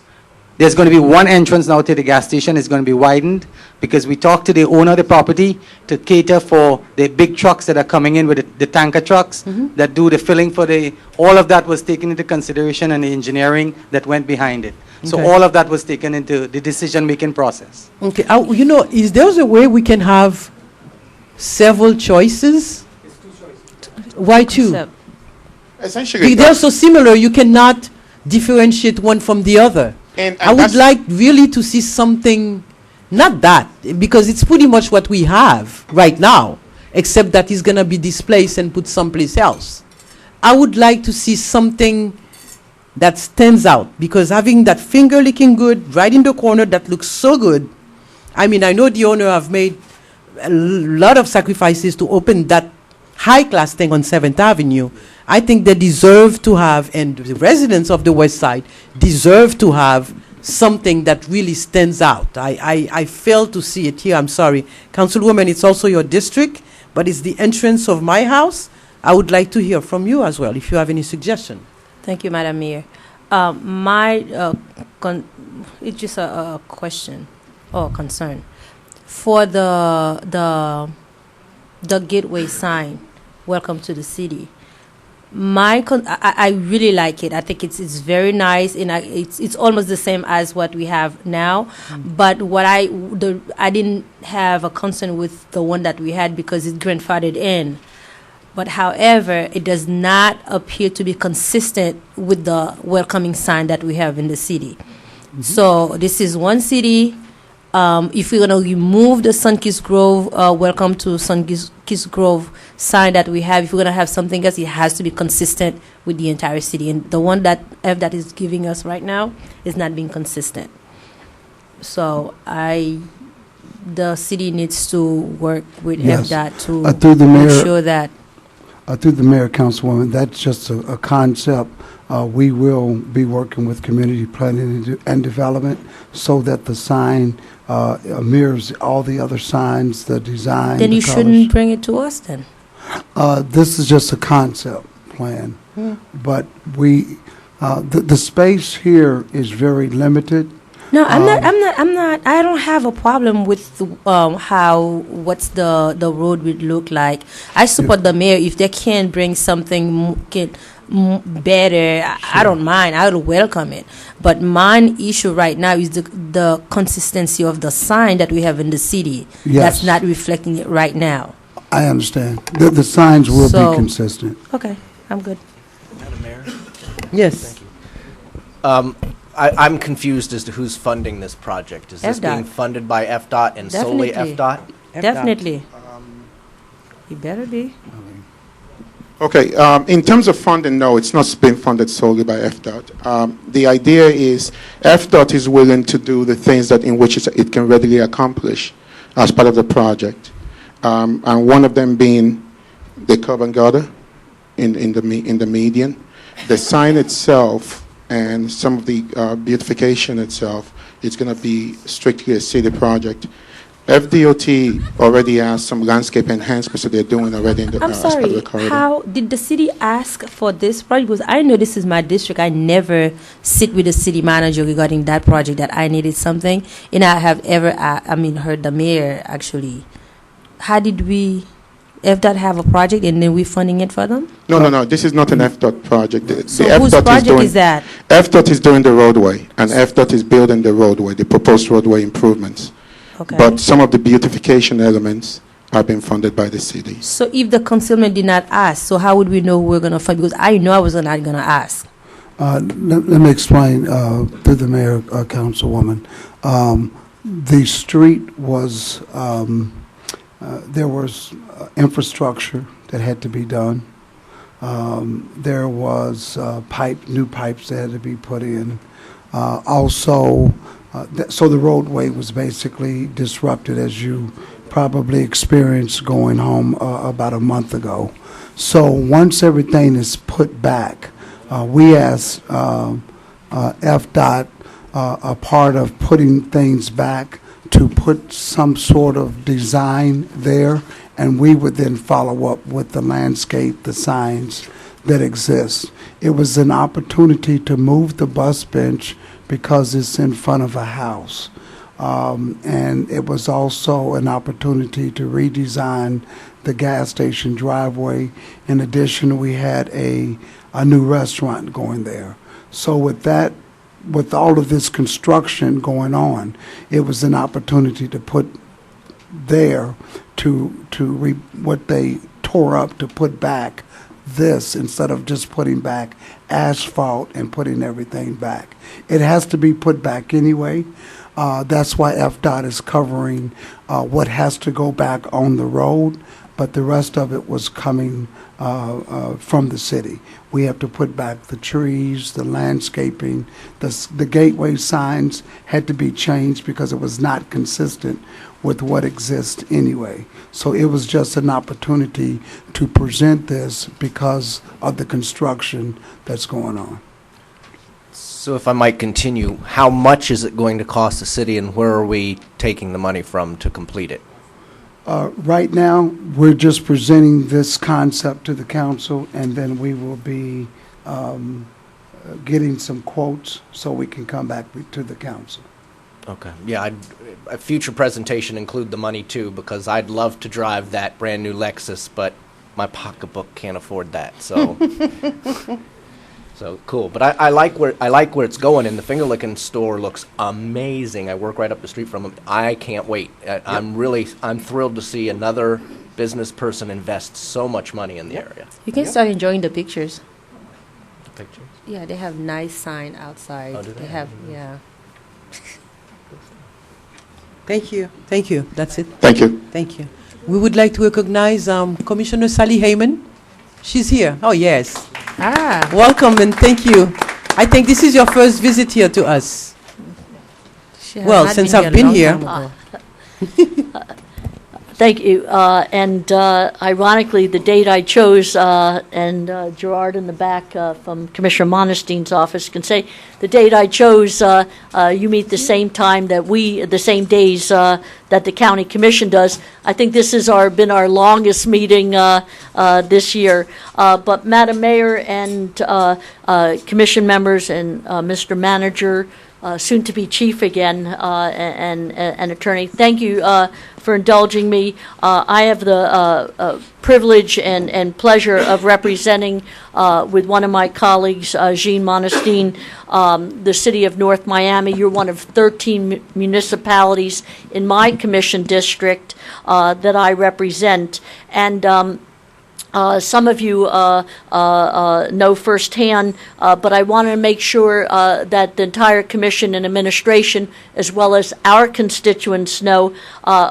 There's going to be one entrance now to the gas station. It's going to be widened because we talked to the owner of the property to cater for the big trucks that are coming in with the tanker trucks that do the filling for all of that was taken into consideration and the engineering that went behind it. So Okay. all of that was taken into the decision-making process. Okay. You know, is there a way we can have several choices? Why two? Concept. Essentially, They're so similar, you cannot differentiate one from the other. And I would that's- like really to see something, not that, because it's pretty much what we have right now, except that it's going to be displaced and put someplace else. I would like to see something that stands out, because having that finger licking good right in the corner that looks so good. I mean, I know the owner have made a lot of sacrifices to open that high-class thing on 7th Avenue. I think they deserve to have, and the residents of the West Side deserve to have something that really stands out. I fail to see it here. I'm sorry. Councilwoman, it's also your district, but it's the entrance of my house. I would like to hear from you as well, if you have any suggestion. Thank you, Madam Mayor. It's just a question or concern for the gateway sign. Welcome to the city. I really like it. I think it's very nice, and it's almost the same as what we have now. But what I didn't have a concern with the one that we had because it's grandfathered in. But however, it does not appear to be consistent with the welcoming sign that we have in the city. So this is one city. If we're going to remove the Sunkist Grove, welcome to Sunkist Grove sign that we have, if we're going to have something else, it has to be consistent with the entire city. And the one that that is giving us right now is not being consistent. So the city needs to work with Yes. FDOT to Through the make mayor- sure that Through the mayor, councilwoman, that's just a concept. We will be working with community planning and development so that the sign mirrors all the other signs, the design. then the you colors. shouldn't bring it to us then. This is just a concept plan, but the space here is very limited. No, I'm not. I don't have a problem with what's the road would look like. I support the mayor if they can bring something better. I don't mind. I would welcome it. But my issue right now is the consistency of the sign that we have in the city. Yes. That's not reflecting it right now. I understand. The signs will So- be consistent. Okay, I'm good. Madam Mayor? Yes. I'm confused as to who's funding this project. Is this being FDOT. funded by FDOT and solely Definitely. FDOT? Definitely. You better be. Okay, in terms of funding, no, it's not being funded solely by FDOT. The idea is FDOT is willing to do the things that in which it can readily accomplish as part of the project. And one of them being the curb and gutter in the median. The sign itself and some of the beautification itself It's going to be strictly a city project. FDOT already asked some landscape enhancements that they're doing already in the, I'm as part of sorry, the corridor. how did the city ask for this project? Because I know this is my district. I never sit with the city manager regarding that project that I needed something. And I have ever, heard the mayor actually. How did we, FDOT have a project and then we funding it for them? No. This is not an FDOT project. So the whose FDOT project is that? FDOT is doing the roadway, and FDOT is building the roadway, the proposed roadway improvements. Okay. But some of the beautification elements are being funded by the city. So if the concealment did not ask, so how would we know we're going to fund? Because I know I was not going to ask. Let me explain through the mayor, Councilwoman. The street was, there was infrastructure that had to be done. There was new pipes that had to be put in. So the roadway was basically disrupted, as you probably experienced going home about a month ago. So once everything is put back, we asked FDOT, a part of putting things back, to put some sort of design there, and we would then follow up with the landscape, the signs that exist. It was an opportunity to move the bus bench because it's in front of a house. And it was also an opportunity to redesign the gas station driveway. In addition, we had a new restaurant going there. So with all of this construction going on, it was an opportunity to put there what they tore up, to put back this, instead of just putting back asphalt and putting everything back. It has to be put back anyway. That's why FDOT is covering what has to go back on the road, but the rest of it was coming from the city. We have to put back the trees, the landscaping, the gateway signs had to be changed because it was not consistent with what exists anyway. So it was just an opportunity to present this because of the construction that's going on. So if I might continue, how much is it going to cost the city, and where are we taking the money from to complete it? Right now, we're just presenting this concept to the council, and then we will be getting some quotes so we can come back to the council. Okay. Yeah, a future presentation include the money too, because I'd love to drive that brand new Lexus, but my pocketbook can't afford that. So, so cool. But I like where it's going, and the finger licking store looks amazing. I work right up the street from them. I can't wait. I'm thrilled to see another business person invest so much money in the area. You can start enjoying the pictures. The pictures. Yeah, they have nice sign outside. Oh, do they? They have, yeah. Thank you. Thank you. That's it. Thank you. Thank you. We would like to recognize Commissioner Sally Heyman. She's here. Oh, yes. Ah. Welcome and thank you. I think this is your first visit here to us. She has Well, not since been I've a been long here. time ago. Thank you. Ironically, the date I chose, and Gerard in the back from Commissioner Monestein's office can say, the date I chose, you meet the same time that the same days that the county commission does. I think this has been our longest meeting this year. But Madam Mayor and commission members and Mr. Manager, soon to be chief again, and attorney. Thank you for indulging me. I have the privilege and pleasure of representing with one of my colleagues, Jean Monestein, the city of North Miami. You're one of 13 municipalities in my commission district that I represent. And some of you know firsthand, but I want to make sure that the entire commission and administration, as well as our constituents, know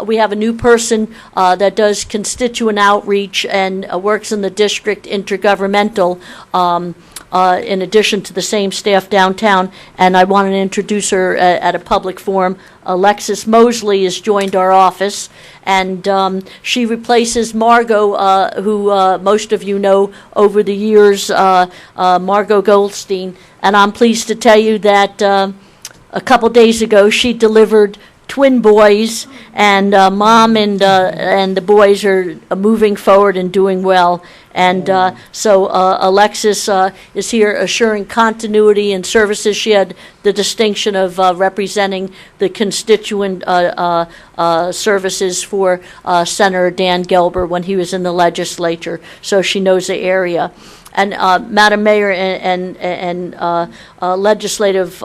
we have a new person that does constituent outreach and works in the district intergovernmental, in addition to the same staff downtown, and I want to introduce her at a public forum. Alexis Mosley has joined our office, and she replaces Margot, who most of you know over the years, Margot Goldstein. And I'm pleased to tell you that a couple days ago, she delivered twin boys, and mom and the boys are moving forward and doing well. And so Alexis is here assuring continuity and services. She had the distinction of representing the constituent services for Senator Dan Gelber when he was in the legislature, so she knows the area. And Madam Mayor and legislative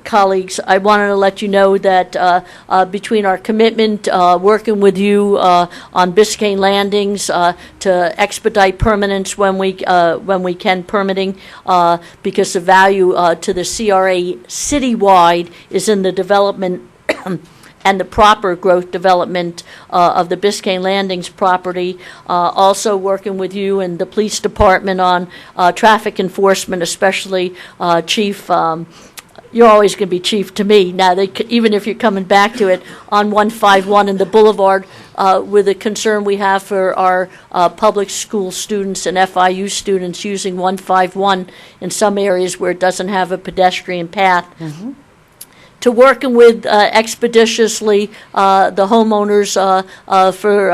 colleagues, I wanted to let you know that between our commitment working with you on Biscayne Landings to expedite permanence when we can permitting, because the value to the CRA citywide is in the development and the proper growth development of the Biscayne Landings property. Also working with you and the police department on traffic enforcement, especially Chief. You're always going to be chief to me. Now, even if you're coming back to it, on 151 and the Boulevard, with the concern we have for our public school students and FIU students using 151 in some areas where it doesn't have a pedestrian path. Mm-hmm. To working with expeditiously the homeowners for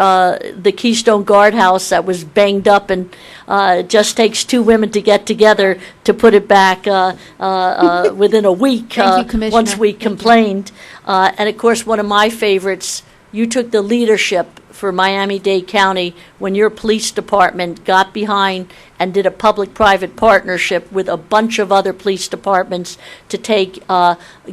the Keystone Guardhouse that was banged up, and it just takes two women to get together to put it back within a week. Thank you, Commissioner. Once we complained. And of course, one of my favorites, you took the leadership for Miami-Dade County when your police department got behind and did a public-private partnership with a bunch of other police departments to take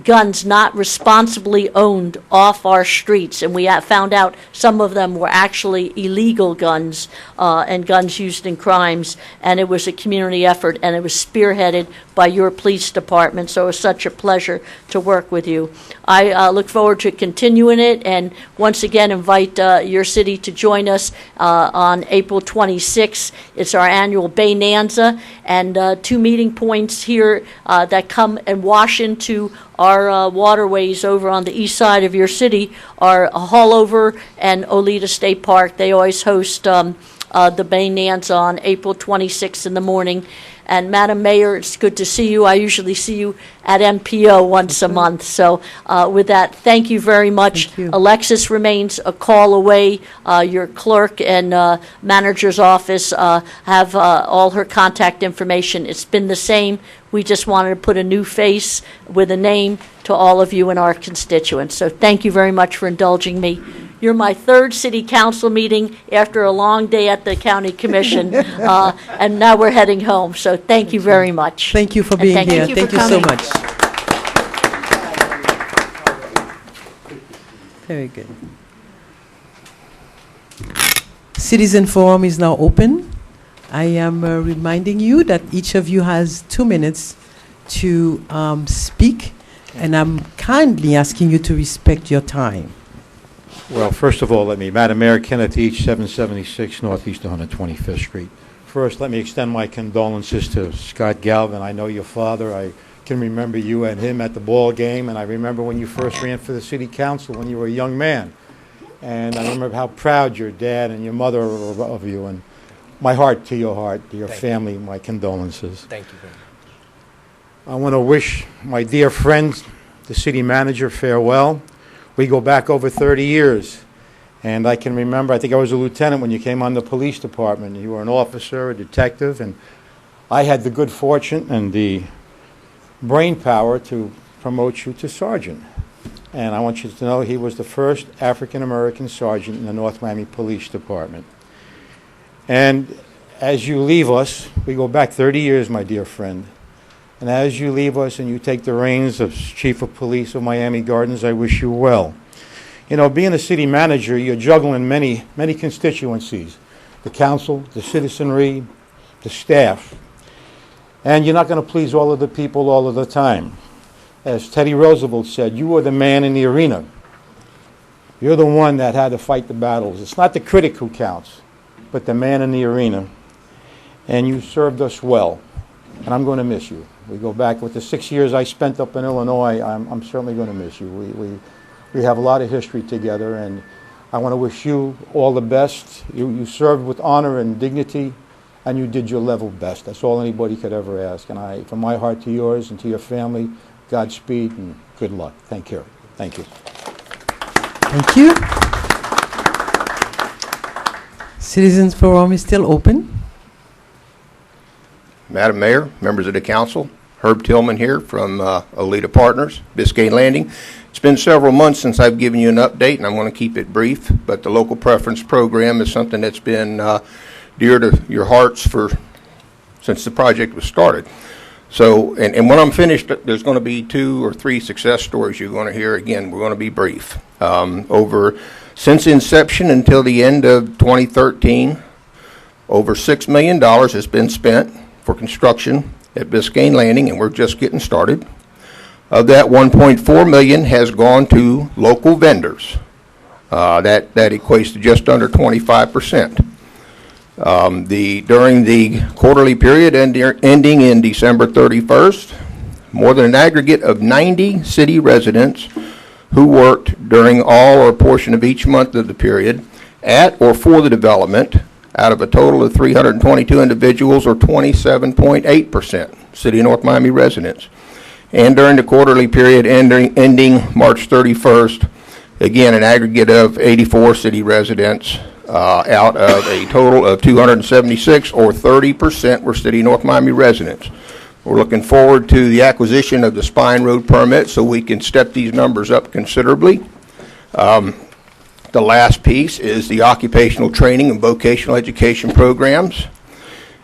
guns not responsibly owned off our streets. And we found out some of them were actually illegal guns and guns used in crimes. And it was a community effort, and it was spearheaded by your police department. So it was such a pleasure to work with you. I look forward to continuing it, and once again invite your city to join us on April 26th. It's our annual Baynanza, and two meeting points here that come and wash into our waterways over on the east side of your city are Hallover and Oleta State Park. They always host the Baynanza on April 26th in the morning. And Madam Mayor, it's good to see you. I usually see you at MPO once a month. So with that, thank you very much. Thank you. Alexis remains a call away. Your clerk and manager's office have all her contact information. It's been the same. We just wanted to put a new face with a name to all of you and our constituents. So thank you very much for indulging me. You're my third city council meeting after a long day at the county commission, and now we're heading home. So thank you very much. Thank you for being here. Thank you so much. Very good. Citizen Forum is now open. I am reminding you that each of you has 2 minutes to speak, and I'm kindly asking you to respect your time. Well, first of all, Madam Mayor, Kenneth Each, 776 Northeast 125th Street. First, let me extend my condolences to Scott Galvin. I know your father. I can remember you and him at the ball game, and I remember when you first ran for the city council when you were a young man. And I remember how proud your dad and your mother are of you. And my heart to your family, my condolences. Thank you very much. I want to wish my dear friend, the city manager, farewell. We go back over 30 years, and I can remember, I think I was a lieutenant when you came on the police department. You were an officer, a detective, and I had the good fortune and the brain power to promote you to sergeant. And I want you to know he was the first African-American sergeant in the North Miami Police Department. And as you leave us, we go back 30 years, my dear friend, and as you leave us and you take the reins of Chief of Police of Miami Gardens, I wish you well. You know, being a city manager, you're juggling many, many constituencies, the council, the citizenry, the staff, and you're not going to please all of the people all of the time. As Teddy Roosevelt said, you are the man in the arena. You're the one that had to fight the battles. It's not the critic who counts, but the man in the arena. And you served us well, and I'm going to miss you. We go back with the 6 years I spent up in Illinois. I'm certainly going to miss you. We have a lot of history together, and I want to wish you all the best. You served with honor and dignity, and you did your level best. That's all anybody could ever ask. And from my heart to yours and to your family, Godspeed and good luck. Thank you. Thank you. Thank you. Citizens Forum is still open. Madam Mayor, members of the council, Herb Tillman here from Olita Partners, Biscayne Landing. It's been several months since I've given you an update, and I'm going to keep it brief, but the local preference program is something that's been dear to your hearts since the project was started. So, and when I'm finished, there's going to be 2 or 3 success stories you're going to hear. Again, we're going to be brief. Since inception until the end of 2013, over $6 million has been spent for construction at Biscayne Landing, and we're just getting started. Of that, $1.4 million has gone to local vendors. That equates to just under 25%. During the quarterly period ending in December 31st, more than an aggregate of 90 city residents who worked during all or a portion of each month of the period at or for the development, out of a total of 322 individuals, or 27.8% City of North Miami residents. And during the quarterly period ending March 31st, again, an aggregate of 84 city residents out of a total of 276, or 30% were City of North Miami residents. We're looking forward to the acquisition of the Spine Road permit so we can step these numbers up considerably. The last piece is the occupational training and vocational education programs.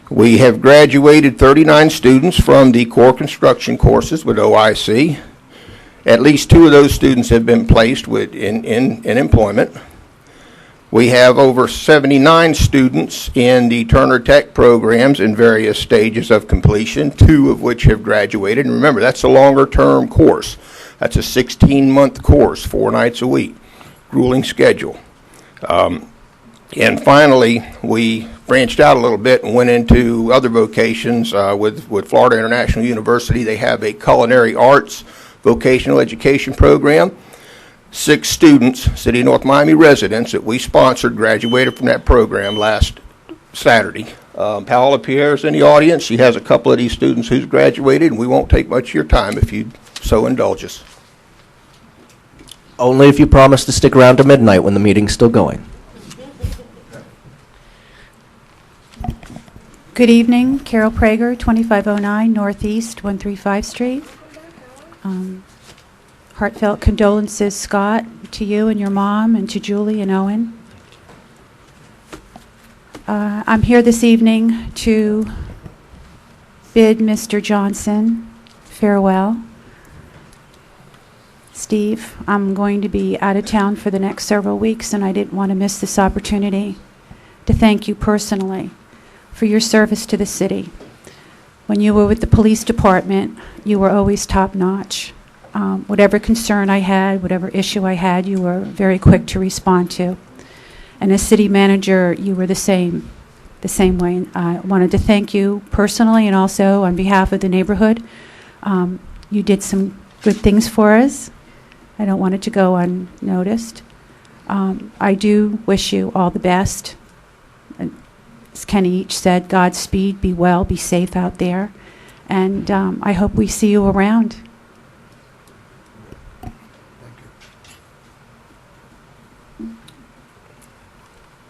We have graduated 39 students from the core construction courses with OIC. At least 2 of those students have been placed in employment. We have over 79 students in the Turner Tech programs in various stages of completion, 2 of which have graduated. And remember, that's a longer-term course. That's a 16-month course, 4 nights a week, grueling schedule. And finally, we branched out a little bit and went into other vocations with Florida International University. They have a culinary arts vocational education program. 6 students, City of North Miami residents that we sponsored, graduated from that program last Saturday. Paola Pierre is in the audience. She has a couple of these students who's graduated, and we won't take much of your time if you so indulge us. Only if you promise to stick around to midnight when the meeting's still going. Good evening, Carol Prager, 2509 Northeast 135 Street. Heartfelt condolences, Scott, to you and your mom, and to Julie and Owen. I'm here this evening to bid Mr. Johnson farewell. Steve, I'm going to be out of town for the next several weeks, and I didn't want to miss this opportunity to thank you personally for your service to the city. When you were with the police department, you were always top-notch. Whatever concern I had, whatever issue I had, you were very quick to respond to. And as city manager, you were the same way. I wanted to thank you personally and also on behalf of the neighborhood. You did some good things for us. I don't want it to go unnoticed. I do wish you all the best. As Kenny each said, Godspeed, be well, be safe out there. And I hope we see you around.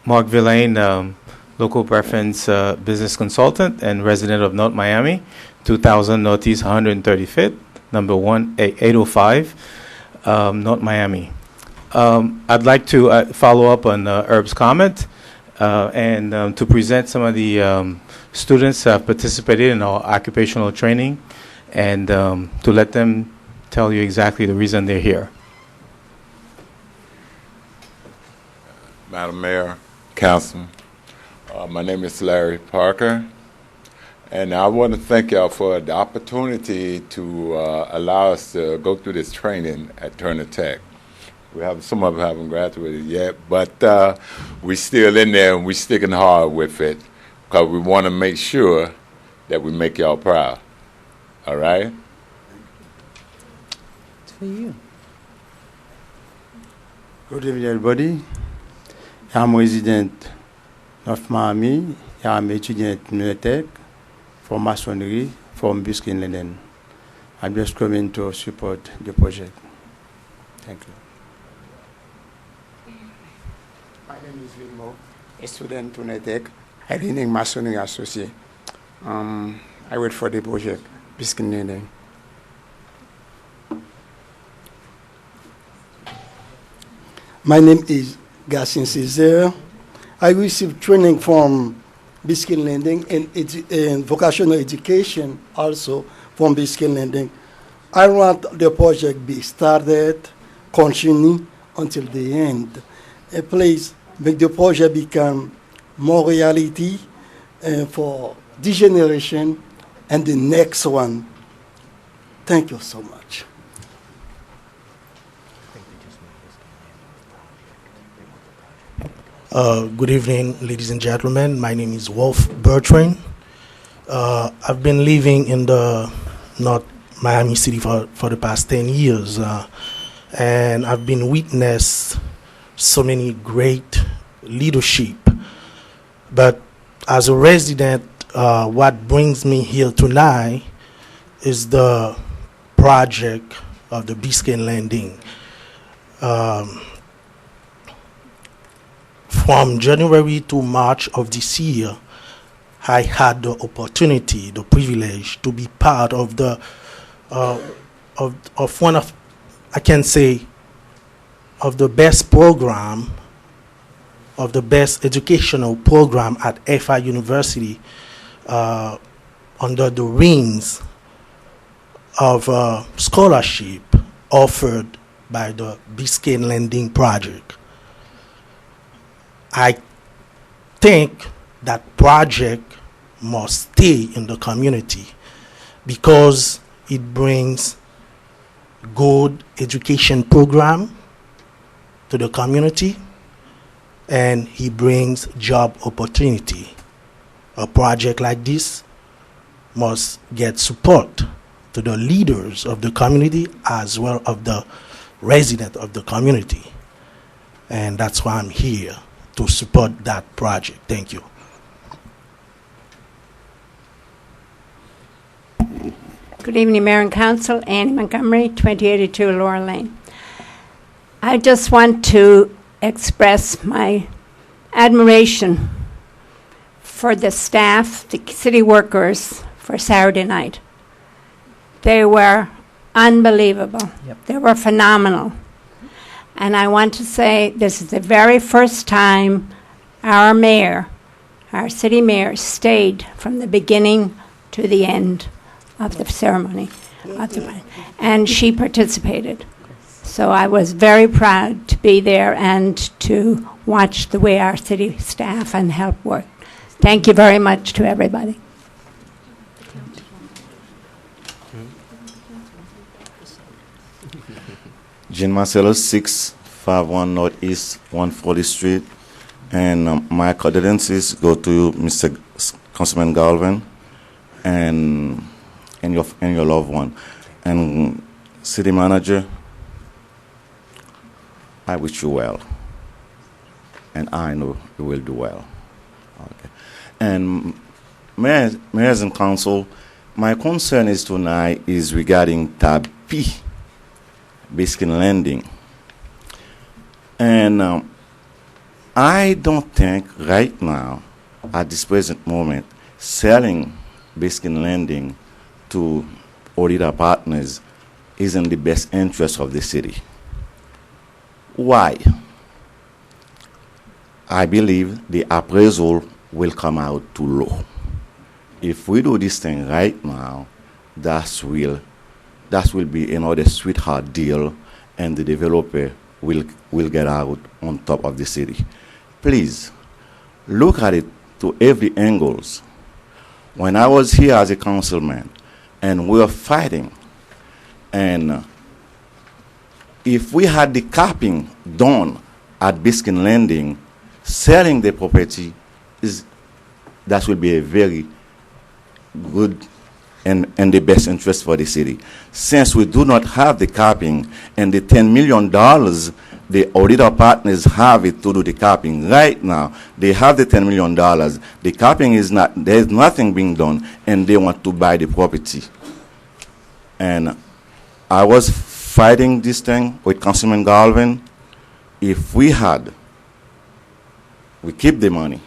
Mark Villain, local preference business consultant and resident of North Miami, 2000 Northeast 135th, number 805, North Miami. I'd like to follow up on Herb's comment and to present some of the students who have participated in our occupational training and to let them tell you exactly the reason they're here. Madam Mayor, Councilman, my name is Larry Parker, and I want to thank y'all for the opportunity to allow us to go through this training at Turner Tech. Some of them haven't graduated yet, but we're still in there and we're sticking hard with it because we want to make sure that we make y'all proud. All right? It's for you. Good evening, everybody. I'm resident North Miami. I'm étudiant at Tech for masonry from Biscayne Landing. I'm just coming to support the project. Thank you. My name is Vilmo, a student to NETEC, heading Masonry Associate. I wait for the project, Biscuit Lending. My name is Gassin Césaire. I received training from Biscuit Lending and vocational education also from Biscuit Lending. I want the project be started, continue until the end. Please make the project become more reality for this generation and the next one. Thank you so much. Good evening, ladies and gentlemen. My name is Wolf Bertrand. I've been living in the North Miami City for the past 10 years, and I've been witnessed so many great leadership. But as a resident, what brings me here tonight is the project of the Biscayne Landing. From January to March of this year, I had the opportunity, the privilege to be part of the of one of, I can say, of the best program, of the best educational program at FI University, under the wings of a scholarship offered by the Biscayne Landing Project. I think that project must stay in the community because it brings good education program to the community and he brings job opportunity. A project like this must get support to the leaders of the community as well as the residents of the community. And that's why I'm here, to support that project. Thank you. Good evening, Mayor and Council. Annie Montgomery, 2082 Laurel Lane. I just want to express my admiration for the staff, the city workers, for Saturday night. They were unbelievable. Yep. They were phenomenal. And I want to say this is the very first time our mayor, our city mayor, stayed from the beginning to the end of the ceremony. And she participated. So I was very proud to be there and to watch the way our city staff and help work. Thank you very much to everybody. Jean Marcelo, 651 Northeast 140th Street. And my condolences go to you, Mr. Councilman Galvin, and your loved one. And City Manager, I wish you well. And I know you will do well. Okay. And Mayors and Council, my concern is tonight is regarding tab P, Biscayne Landing. And I don't think right now, at this present moment, selling Biscayne Landing to auditor partners is in the best interest of the city. Why? I believe the appraisal will come out too low. If we do this thing right now, that will be another sweetheart deal, and the developer will get out on top of the city. Please, look at it to every angles. When I was here as a councilman, and we were fighting, and if we had the capping done at Biscayne Landing, selling the property, that will be a very good and the best interest for the city. Since we do not have the capping and the $10 million, the auditor partners have it to do the capping right now. They have the $10 million. The capping is not, there's nothing being done, and they want to buy the property. And I was fighting this thing with Councilman Galvin. If we keep the money,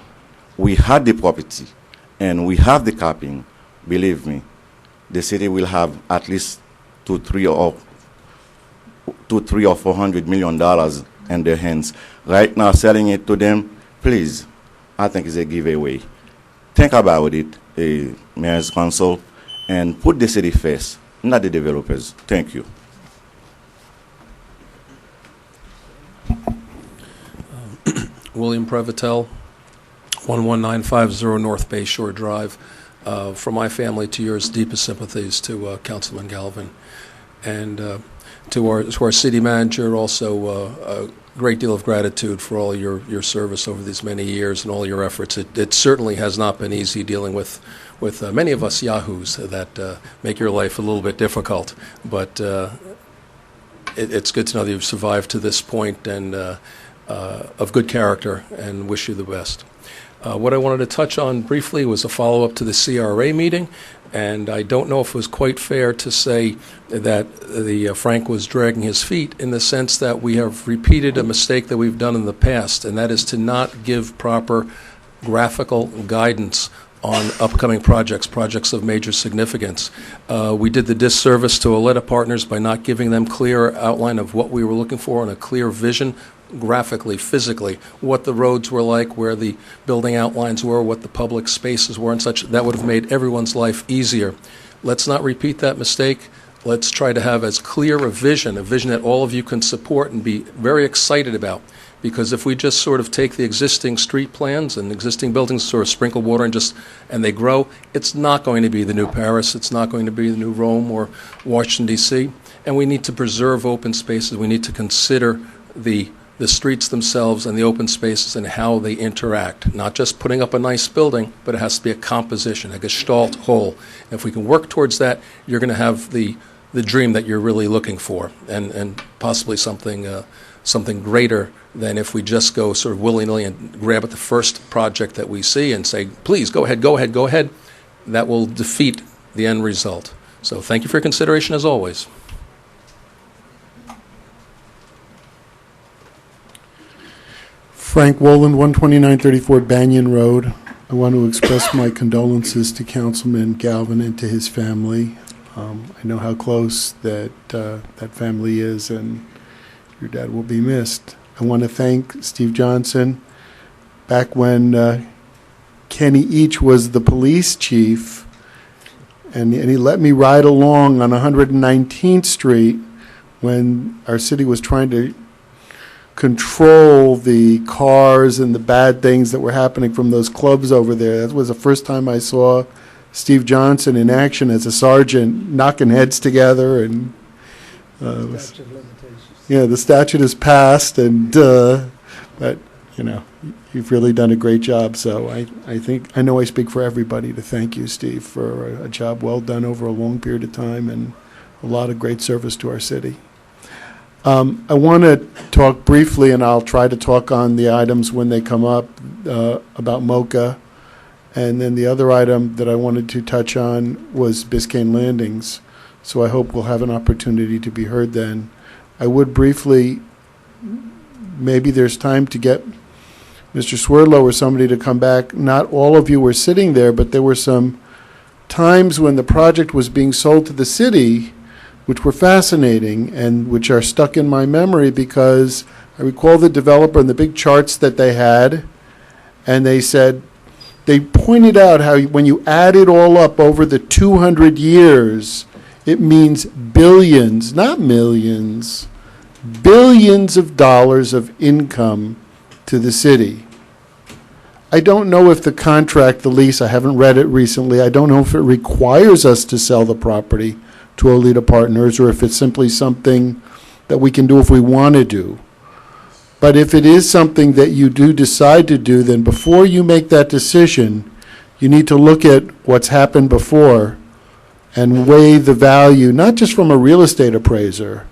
we had the property, and we have the capping, believe me, the city will have at least $300 or $400 million in their hands. Right now, selling it to them, please, I think it's a giveaway. Think about it, Mayor's Council, and put the city first, not the developers. Thank you. William Prevotel, 11950 North Bay Shore Drive. From my family to yours, deepest sympathies to Councilman Galvin. And to our city manager, also a great deal of gratitude for all your service over these many years and all your efforts. It certainly has not been easy dealing with many of us yahoos that make your life a little bit difficult. But it's good to know that you've survived to this point and of good character, and wish you the best. What I wanted to touch on briefly was a follow-up to the CRA meeting, and I don't know if it was quite fair to say that Frank was dragging his feet, in the sense that we have repeated a mistake that we've done in the past, and that is to not give proper graphical guidance on upcoming projects of major significance. We did the disservice to Aletta Partners by not giving them clear outline of what we were looking for and a clear vision, graphically, physically, what the roads were like, where the building outlines were, what the public spaces were and such. That would have made everyone's life easier. Let's not repeat that mistake. Let's try to have as clear a vision that all of you can support and be very excited about. Because if we just sort of take the existing street plans and existing buildings, sort of sprinkle water and they grow, it's not going to be the new Paris, it's not going to be the new Rome or Washington, D.C. And we need to preserve open spaces. We need to consider the streets themselves and the open spaces and how they interact. Not just putting up a nice building, but it has to be a composition, a gestalt whole. And if we can work towards that, you're going to have the dream that you're really looking for, and possibly something greater than if we just go sort of willy-nilly and grab at the first project that we see and say, please, go ahead, go ahead, go ahead. That will defeat the end result. So thank you for your consideration as always. Frank Woland, 12934 Banyan Road. I want to express my condolences to Councilman Galvin and to his family. I know how close that family is, and your dad will be missed. I want to thank Steve Johnson. Back when Kenny Each was the police chief, and he let me ride along on 119th Street when our city was trying to control the cars and the bad things that were happening from those clubs over there. That was the first time I saw Steve Johnson in action as a sergeant, knocking heads together. And the statute is passed, and but you've really done a great job. So I know I speak for everybody to thank you, Steve, for a job well done over a long period of time and a lot of great service to our city. I want to talk briefly, and I'll try to talk on the items when they come up, about MoCA. And then the other item that I wanted to touch on was Biscayne Landings. So I hope we'll have an opportunity to be heard then. I would briefly, maybe there's time to get Mr. Swerdlow or somebody to come back. Not all of you were sitting there, but there were some times when the project was being sold to the city which were fascinating and which are stuck in my memory, because I recall the developer and the big charts that they had, and they pointed out how when you add it all up over the 200 years, it means billions, not millions, billions of dollars of income to the city. I don't know if the contract, the lease, I haven't read it recently, I don't know if it requires us to sell the property to Aletta Partners, or if it's simply something that we can do if we want to do. But if it is something that you do decide to do, then before you make that decision, you need to look at what's happened before and weigh the value, not just from a real estate appraiser,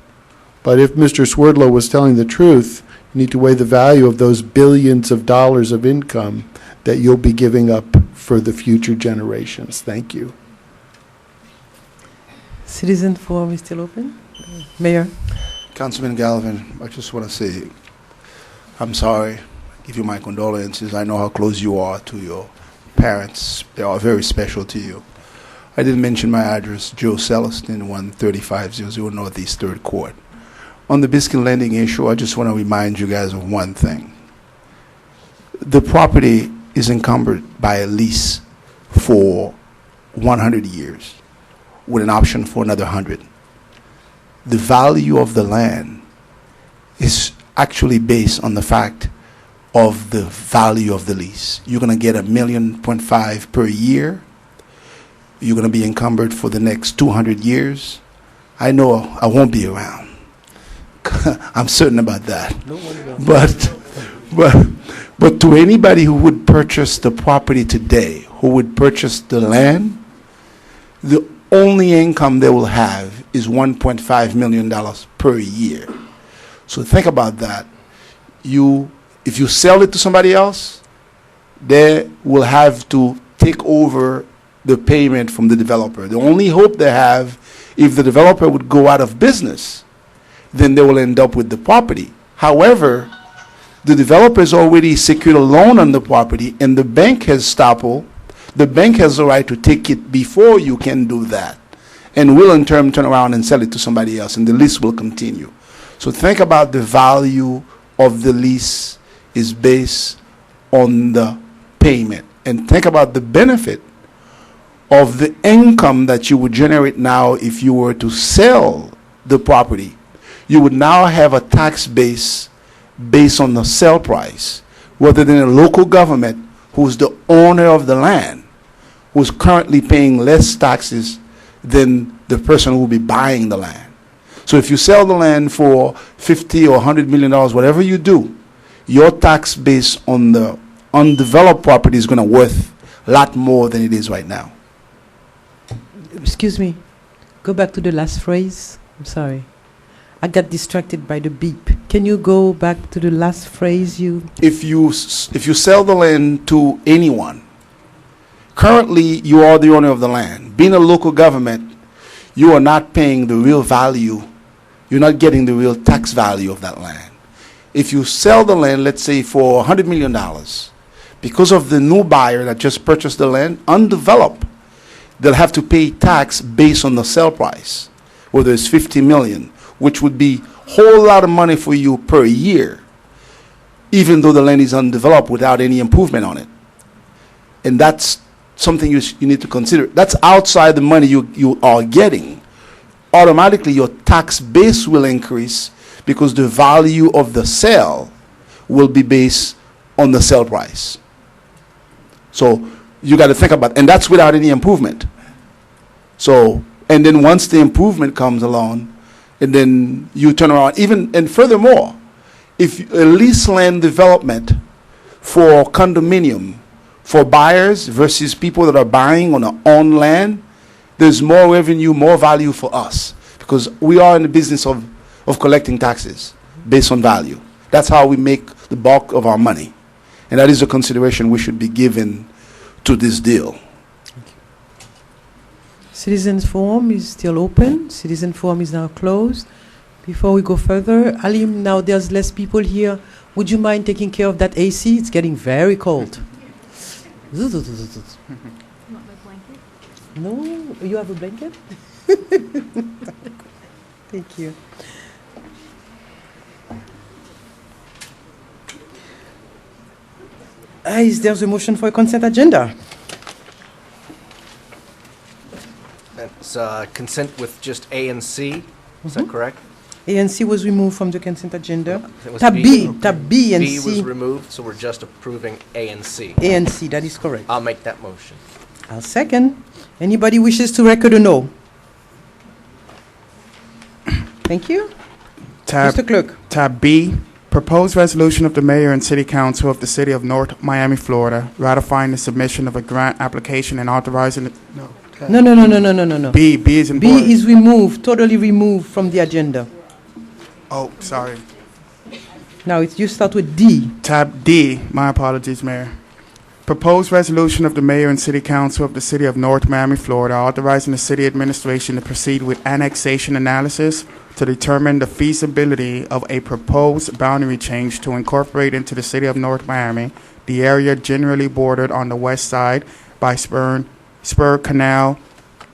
but if Mr. Swerdlow was telling the truth, you need to weigh the value of those billions of dollars of income that you'll be giving up for the future generations. Thank you. Citizen forum is still open. Mayor. Councilman Galvin, I just want to say, I'm sorry, give you my condolences. I know how close you are to your parents. They are very special to you. I didn't mention my address, Joe Celestin, 13500 Northeast 3rd Court. On the Biscuit lending issue, I just want to remind you guys of one thing. The property is encumbered by a lease for 100 years with an option for another 100. The value of the land is actually based on the fact of the value of the lease. You're going to get $1.5 million per year. You're going to be encumbered for the next 200 years. I know I won't be around. I'm certain about that. But to anybody who would purchase the property today, who would purchase the land, the only income they will have is $1.5 million per year. So think about that. If you sell it to somebody else, they will have to take over the payment from the developer. The only hope they have, if the developer would go out of business, then they will end up with the property. However, the developer has already secured a loan on the property, and the bank has the bank has the right to take it before you can do that, and will in turn turn around and sell it to somebody else, and the lease will continue. So think about the value of the lease is based on the payment, and think about the benefit of the income that you would generate now if you were to sell the property. You would now have a tax base based on the sale price, rather than a local government who's the owner of the land, who's currently paying less taxes than the person who will be buying the land. So if you sell the land for $50 or $100 million, whatever you do, your tax base on the undeveloped property is going to worth a lot more than it is right now. Excuse me. Go back to the last phrase. I'm sorry. I got distracted by the beep. Can you go back to the last phrase you... If you sell the land to anyone, currently you are the owner of the land. Being a local government, you are not paying the real value. You're not getting the real tax value of that land. If you sell the land, let's say for $100 million, because of the new buyer that just purchased the land, undeveloped, they'll have to pay tax based on the sale price, whether it's $50 million, which would be a whole lot of money for you per year, even though the land is undeveloped without any improvement on it. And that's something you need to consider. That's outside the money you are getting. Automatically, your tax base will increase because the value of the sale will be based on the sale price. So you got to think about, and that's without any improvement. So, and then once the improvement comes along, and then you turn around, and furthermore, if a lease land development for condominium, for buyers versus people that are buying on their own land, there's more revenue, more value for us, because we are in the business of collecting taxes based on value. That's how we make the bulk of our money. And that is a consideration we should be given to this deal. Citizens Forum is still open. Citizen Forum is now closed. Before we go further, Alim, now there's less people here. Would you mind taking care of that AC? It's getting very cold. Want my blanket? No, you have a blanket? Thank you. Is there a motion for a consent agenda? That's consent with just A and C. Is that correct? A and C was removed from the consent agenda. It was Tab B and B C. was removed, so we're just approving A and C. A and C, that is correct. I'll make that motion. I'll second. Anybody wishes to record a no? Thank you. Mr. Clerk. Tab B, proposed resolution of the mayor and city council of the city of North Miami, Florida, ratifying the submission of a grant application and authorizing it. No. B is important. B is removed, totally removed from the agenda. Oh, sorry. Now you start with D. Tab D, my apologies, Mayor. Proposed resolution of the mayor and city council of the city of North Miami, Florida, authorizing the city administration to proceed with annexation analysis to determine the feasibility of a proposed boundary change to incorporate into the city of North Miami the area generally bordered on the west side by Spur Canal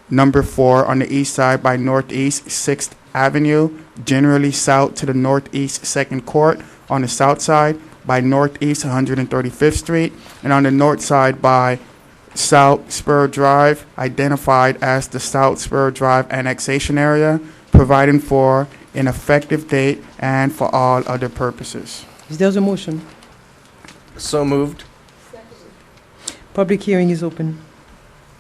number 4, on the east side by Northeast 6th Avenue, generally south to the Northeast 2nd Court, on the south side by Northeast 135th Street, and on the north side by South Spur Drive, identified as the South Spur Drive annexation area, providing for an effective date and for all other purposes. Is there a motion? So moved. Public hearing is open.